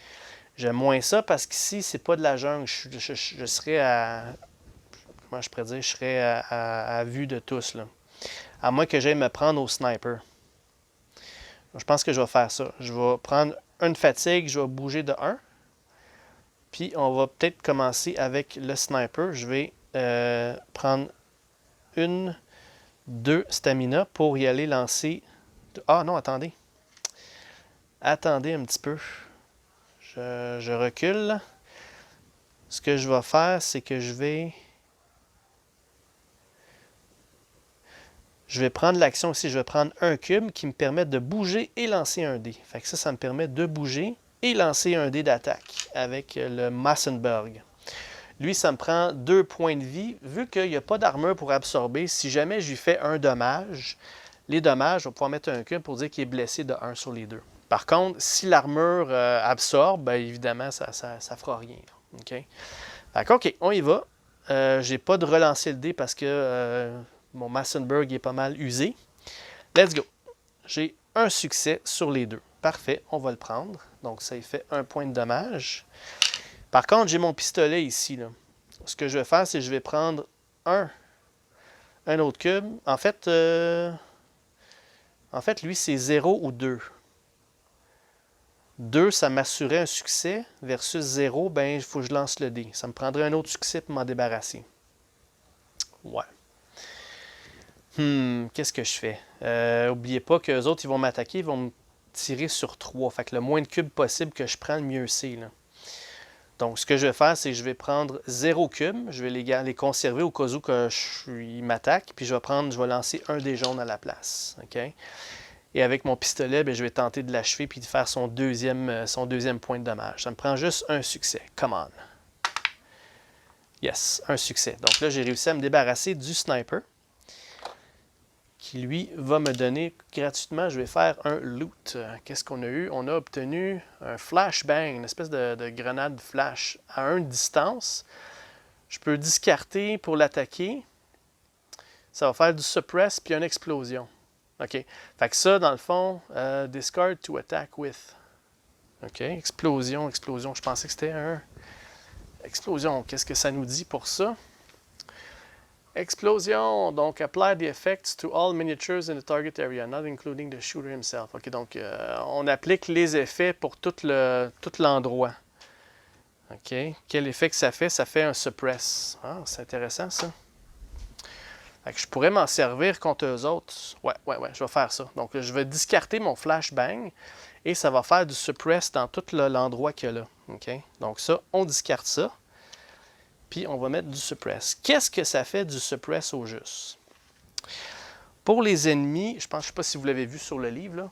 A: J'aime moins ça parce qu'ici, c'est pas de la jungle. Je serais à... Comment je pourrais dire? Je serais à vue de tous, là. À moins que j'aille me prendre au sniper. Je pense que je vais faire ça. Je vais prendre une fatigue, je vais bouger de 1. Puis on va peut-être commencer avec le sniper. Je vais prendre 2 stamina pour y aller lancer... Ah non, attendez. Attendez un petit peu. Je recule. Ce que je vais faire, c'est que je vais prendre l'action aussi. Je vais prendre un cube qui me permet de bouger et lancer un dé. Fait que ça me permet de bouger et lancer un dé d'attaque avec le Massenberg. Lui, ça me prend 2 points de vie. Vu qu'il n'y a pas d'armure pour absorber, si jamais je lui fais un dommage, les dommages, je vais pouvoir mettre un cube pour dire qu'il est blessé de 1 sur les 2. Par contre, si l'armure absorbe, bien évidemment, ça ne fera rien. OK? Fait que, OK, on y va. j'ai pas de relancer le dé parce que mon Massenburg est pas mal usé. Let's go. J'ai un succès sur les deux. Parfait, on va le prendre. Donc, ça y fait un point de dommage. Par contre, j'ai mon pistolet ici, là. Ce que je vais faire, c'est que je vais prendre un autre cube. En fait, lui, c'est 0 ou 2. 2, ça m'assurait un succès, versus 0, ben, il faut que je lance le dé. Ça me prendrait un autre succès pour m'en débarrasser. Ouais. Qu'est-ce que je fais? N'oubliez pas qu'eux autres, ils vont m'attaquer, ils vont me tirer sur 3. Fait que le moins de cubes possible que je prends, le mieux c'est, là. Donc, ce que je vais faire, c'est que je vais prendre 0 cubes. Je vais les conserver au cas où ils m'attaquent. Puis je vais lancer un des jaunes à la place. OK? Et avec mon pistolet, bien, je vais tenter de l'achever puis de faire son deuxième point de dommage. Ça me prend juste un succès. Come on. Yes, un succès. Donc là, j'ai réussi à me débarrasser du sniper, qui, lui, va me donner gratuitement, je vais faire un loot. Qu'est-ce qu'on a eu? On a obtenu un flashbang, une espèce de grenade flash à 1 distance. Je peux discarter pour l'attaquer. Ça va faire du suppress puis une explosion. OK. Fait que ça, dans le fond, discard to attack with. OK. Explosion. Je pensais que c'était un... Explosion. Qu'est-ce que ça nous dit pour ça? Explosion, donc apply the effects to all miniatures in the target area, not including the shooter himself. OK, donc on applique les effets pour tout l'endroit. OK, quel effet que ça fait? Ça fait un suppress. Ah, c'est intéressant ça. Fait que je pourrais m'en servir contre eux autres. Ouais, je vais faire ça. Donc je vais discarter mon flashbang et ça va faire du suppress dans tout l'endroit qu'il y a là. OK, donc ça, on discarte ça. Puis on va mettre du suppress. Qu'est-ce que ça fait du suppress au juste? Pour les ennemis, je ne sais pas si vous l'avez vu sur le livre, là.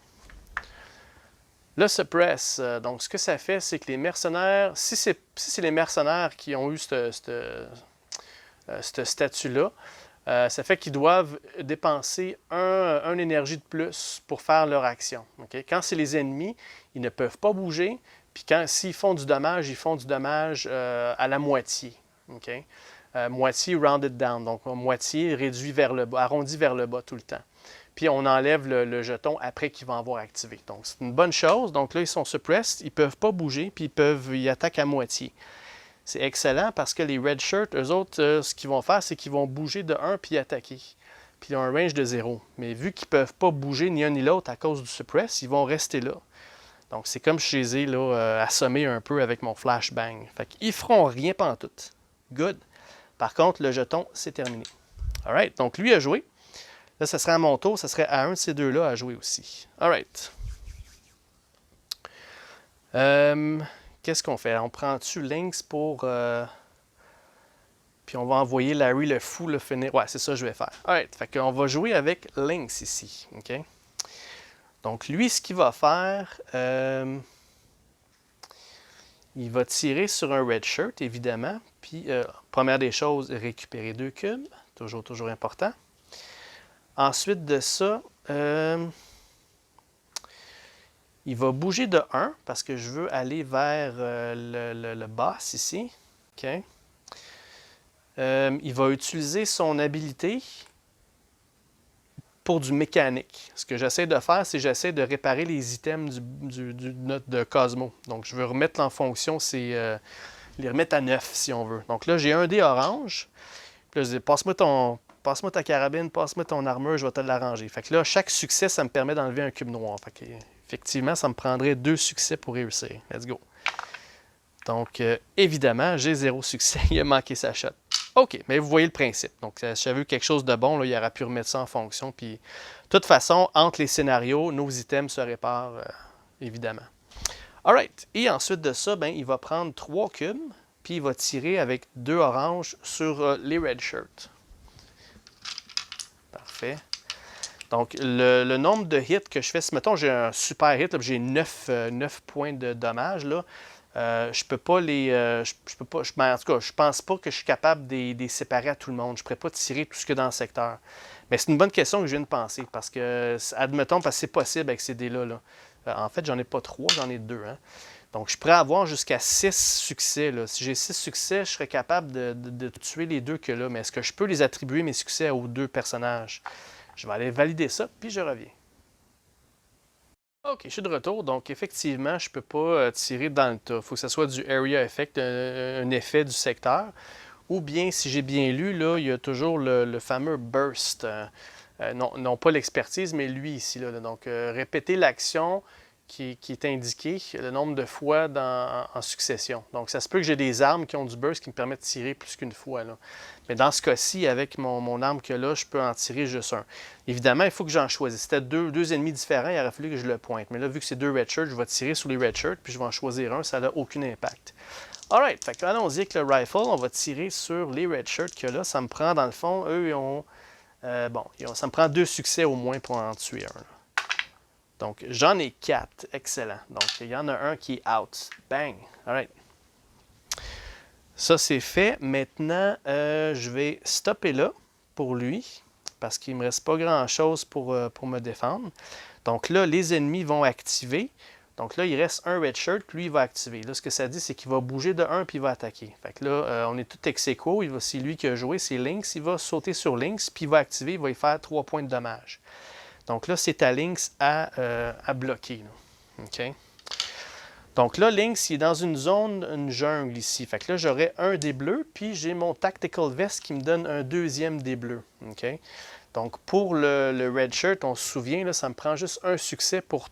A: Le suppress, donc ce que ça fait, c'est que les mercenaires, si c'est les mercenaires qui ont eu ce statut-là, ça fait qu'ils doivent dépenser un énergie de plus pour faire leur action. Okay? Quand c'est les ennemis, ils ne peuvent pas bouger, puis s'ils font du dommage, ils font du dommage à la moitié. Okay? Moitié rounded down, donc moitié réduit vers le bas, arrondi vers le bas tout le temps. Puis on enlève le jeton après qu'ils vont avoir activé. Donc c'est une bonne chose. Donc là, ils sont suppressed, ils ne peuvent pas bouger, puis ils attaquent à moitié. C'est excellent parce que les red shirts, eux autres, ce qu'ils vont faire, c'est qu'ils vont bouger de 1 puis attaquer. Puis ils ont un range de 0. Mais vu qu'ils ne peuvent pas bouger ni un ni l'autre à cause du suppress, ils vont rester là. Donc c'est comme si je les ai là, assommés un peu avec mon flashbang. Fait qu'ils feront rien pantoute. Good. Par contre, le jeton, c'est terminé. Alright, donc lui a joué. Là, ça serait à mon tour, ça serait à un de ces deux-là à jouer aussi. Alright. Qu'est-ce qu'on fait? On prend-tu Lynx pour... Puis on va envoyer Larry le fou le finir. Ouais, c'est ça que je vais faire. Alright, fait qu'on va jouer avec Lynx ici. OK? Donc lui, ce qu'il va faire... il va tirer sur un red shirt, évidemment. Puis, première des choses, récupérer 2 cubes. Toujours important. Ensuite de ça, il va bouger de 1 parce que je veux aller vers le boss ici. OK. Il va utiliser son habilité pour du mécanique. Ce que j'essaie de faire, c'est j'essaie de réparer les items de Cosmo. Donc, je veux remettre en fonction, les remettre à neuf, si on veut. Donc là, j'ai un dé orange. Puis là, je dis, passe-moi ta carabine, passe-moi ton armure, je vais te l'arranger. Fait que là, chaque succès, ça me permet d'enlever un cube noir. Fait que, effectivement, ça me prendrait 2 succès pour réussir. Let's go. Donc, évidemment, j'ai 0 succès. Il a manqué sa shot. OK, mais vous voyez le principe. Donc, si j'avais eu quelque chose de bon, là, il aurait pu remettre ça en fonction. Puis, de toute façon, entre les scénarios, nos items se réparent, évidemment. Alright. Et ensuite de ça, ben, il va prendre 3 cubes, puis il va tirer avec 2 oranges sur les red shirts. Parfait. Donc, le nombre de hits que je fais, si mettons j'ai un super hit, j'ai 9 points de dommage, là, je peux pas les. En tout cas, je pense pas que je suis capable de les séparer à tout le monde. Je ne pourrais pas tirer tout ce qu'il y a dans le secteur. Mais c'est une bonne question que je viens de penser parce que, admettons, parce que c'est possible avec ces dés-là. Là. En fait, j'en ai pas 3, j'en ai 2. Hein. Donc, je pourrais avoir jusqu'à 6 succès. Là. Si j'ai 6 succès, je serais capable de tuer les deux que là. Mais est-ce que je peux les attribuer mes succès aux deux personnages? Je vais aller valider ça, puis je reviens. OK, je suis de retour. Donc, effectivement, je ne peux pas tirer dans le tas. Il faut que ce soit du Area Effect, un effet du secteur. Ou bien, si j'ai bien lu, là, il y a toujours le fameux Burst. Non pas l'expertise, mais lui ici. Là. Donc, répéter l'action qui est indiquée le nombre de fois en succession. Donc, ça se peut que j'ai des armes qui ont du burst qui me permettent de tirer plus qu'une fois. Là. Mais dans ce cas-ci, avec mon arme que là, je peux en tirer juste un. Évidemment, il faut que j'en choisisse. Si c'était deux ennemis différents, il aurait fallu que je le pointe. Mais là, vu que c'est deux red shirts, je vais tirer sur les red shirts, puis je vais en choisir un, ça n'a aucun impact. Alright, fait que allons-y avec le rifle, on va tirer sur les red shirts que là, ça me prend dans le fond, eux, ils ont ça me prend 2 succès au moins pour en tuer un. Là. Donc, j'en ai 4. Excellent. Donc, il y en a un qui est out. Bang. All right. Ça, c'est fait. Maintenant, je vais stopper là pour lui parce qu'il ne me reste pas grand-chose pour me défendre. Donc là, les ennemis vont activer. Donc là, il reste un red shirt, puis lui, il va activer. Là, ce que ça dit, c'est qu'il va bouger de 1 puis il va attaquer. Fait que là, on est tout ex aequo. C'est lui qui a joué, c'est Lynx. Il va sauter sur Lynx, puis il va activer, il va y faire 3 points de dommage. Donc là, c'est à Lynx à bloquer. Là. OK? Donc là, Lynx, il est dans une zone, une jungle ici. Fait que là, j'aurai un des bleus, puis j'ai mon Tactical Vest qui me donne un deuxième des bleus. OK? Donc pour le red shirt, on se souvient, là, ça me prend juste un succès pour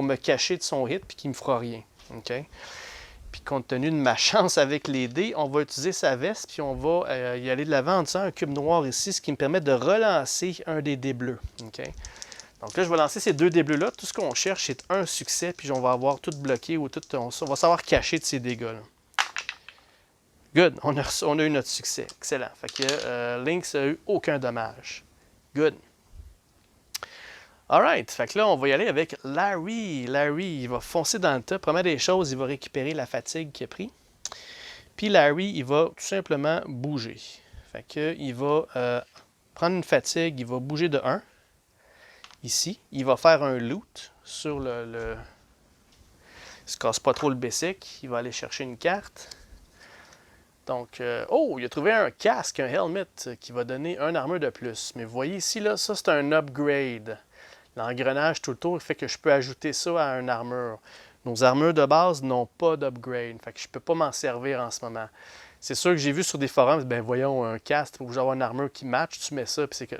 A: me cacher de son hit, puis qu'il ne me fera rien. OK? Puis compte tenu de ma chance avec les dés, on va utiliser sa veste, puis on va y aller de l'avant en utilisant un cube noir ici, ce qui me permet de relancer un des dés bleus. OK? Donc là, je vais lancer ces 2 dés bleus-là. Tout ce qu'on cherche, c'est un succès, puis on va avoir tout bloqué, ou on va savoir cacher de ces dégâts-là. Good, on a eu notre succès. Excellent. Fait que Lynx n'a eu aucun dommage. Good. Alright, fait que là, on va y aller avec Larry. Larry, il va foncer dans le tas. Première des choses, il va récupérer la fatigue qu'il a pris. Puis Larry, il va tout simplement bouger. Fait que il va prendre une fatigue, il va bouger de 1. Ici, il va faire un loot sur il se casse pas trop le basic. Il va aller chercher une carte. Donc, il a trouvé un casque, un helmet, qui va donner un armure de plus. Mais vous voyez ici, là, ça c'est un upgrade. L'engrenage tout le tour fait que je peux ajouter ça à une armure. Nos armures de base n'ont pas d'upgrade, fait que je ne peux pas m'en servir en ce moment. C'est sûr que j'ai vu sur des forums, ben voyons, un cast, il faut que j'aie une armure qui match, tu mets ça, puis c'est que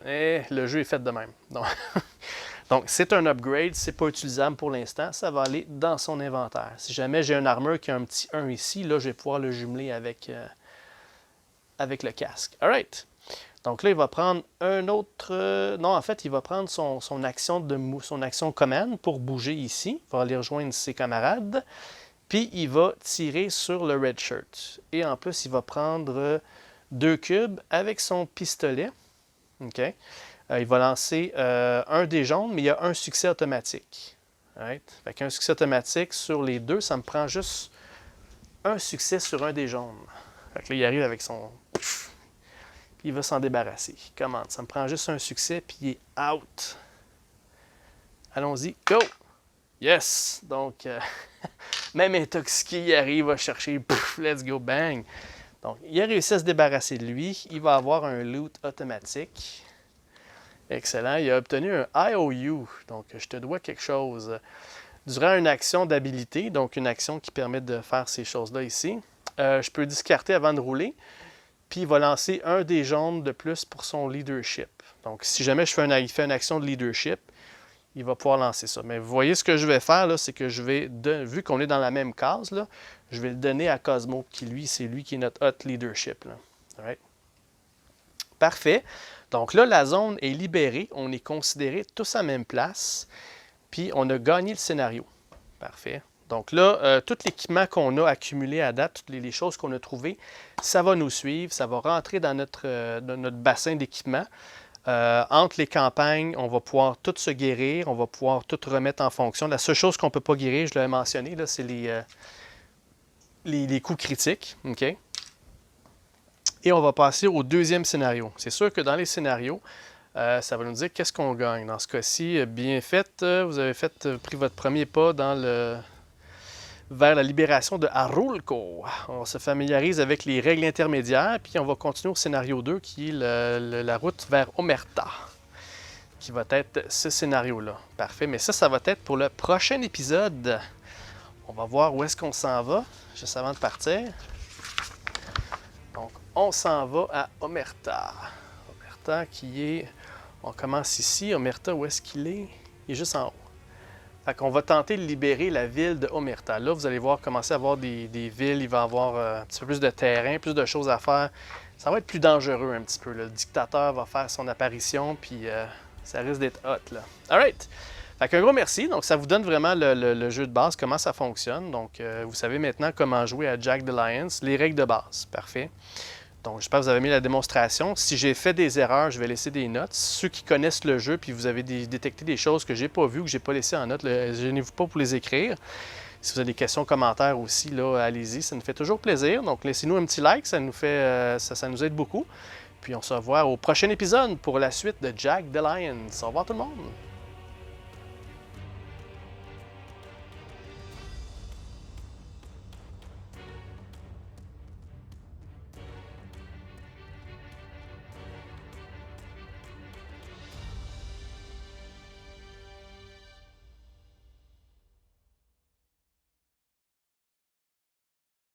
A: le jeu est fait de même. Donc c'est un upgrade, c'est pas utilisable pour l'instant, ça va aller dans son inventaire. Si jamais j'ai une armure qui a un petit 1 ici, là, je vais pouvoir le jumeler avec le casque. Alright. Donc là, il va prendre un autre... non, en fait, il va prendre son action command pour bouger ici. Il va aller rejoindre ses camarades. Puis, il va tirer sur le red shirt. Et en plus, il va prendre 2 cubes avec son pistolet. OK? Il va lancer un des jaunes, mais il y a un succès automatique. Right? Fait qu'un succès automatique sur les 2, ça me prend juste un succès sur un des jaunes. Fait que là, il arrive avec son... Puis il va s'en débarrasser. Comment? Ça me prend juste un succès, puis il est out. Allons-y. Go! Yes! Donc, même intoxiqué, il arrive, il va chercher. Pouf, let's go, bang! Donc, il a réussi à se débarrasser de lui. Il va avoir un loot automatique. Excellent. Il a obtenu un IOU. Donc, je te dois quelque chose. Durant une action d'habilité, donc une action qui permet de faire ces choses-là ici, je peux discarter avant de rouler. Puis il va lancer un des jaunes de plus pour son leadership. Donc, si jamais il fait une action de leadership, il va pouvoir lancer ça. Mais vous voyez ce que je vais faire, là, c'est que je vais, vu qu'on est dans la même case, là, je vais le donner à Cosmo, c'est lui qui est notre hot leadership. Là. Right. Parfait. Donc là, la zone est libérée. On est considérés tous à la même place. Puis on a gagné le scénario. Parfait. Donc là, tout l'équipement qu'on a accumulé à date, toutes les choses qu'on a trouvées, ça va nous suivre, ça va rentrer dans notre bassin d'équipement. Entre les campagnes, on va pouvoir tout se guérir, on va pouvoir tout remettre en fonction. La seule chose qu'on ne peut pas guérir, je l'avais mentionné, c'est les coups critiques. Okay? Et on va passer au deuxième scénario. C'est sûr que dans les scénarios, ça va nous dire qu'est-ce qu'on gagne. Dans ce cas-ci, bien fait, vous avez pris votre premier pas dans vers la libération de Arulco. On se familiarise avec les règles intermédiaires, puis on va continuer au scénario 2, qui est la route vers Omerta, qui va être ce scénario-là. Parfait, mais ça va être pour le prochain épisode. On va voir où est-ce qu'on s'en va, juste avant de partir. Donc, on s'en va à Omerta. Omerta qui est... On commence ici. Omerta, où est-ce qu'il est? Il est juste en haut. Fait qu'on va tenter de libérer la ville de Omerta. Là, vous allez voir commencer à avoir des villes. Il va y avoir un petit peu plus de terrain, plus de choses à faire. Ça va être plus dangereux un petit peu. Là. Le dictateur va faire son apparition, puis ça risque d'être hot. Là. All right! Fait qu'un gros merci. Donc, ça vous donne vraiment le jeu de base, comment ça fonctionne. Donc, vous savez maintenant comment jouer à Jack the Lions, les règles de base. Parfait. Donc, j'espère que vous avez aimé la démonstration. Si j'ai fait des erreurs, je vais laisser des notes. Ceux qui connaissent le jeu puis vous avez détecté des choses que j'ai pas vues, que j'ai pas laissées en notes, gênez-vous pas pour les écrire. Si vous avez des questions, commentaires aussi, là, allez-y. Ça nous fait toujours plaisir. Donc, laissez-nous un petit like. Ça nous fait, ça nous aide beaucoup. Puis, on se revoit au prochain épisode pour la suite de Jack the Lions. Au revoir tout le monde!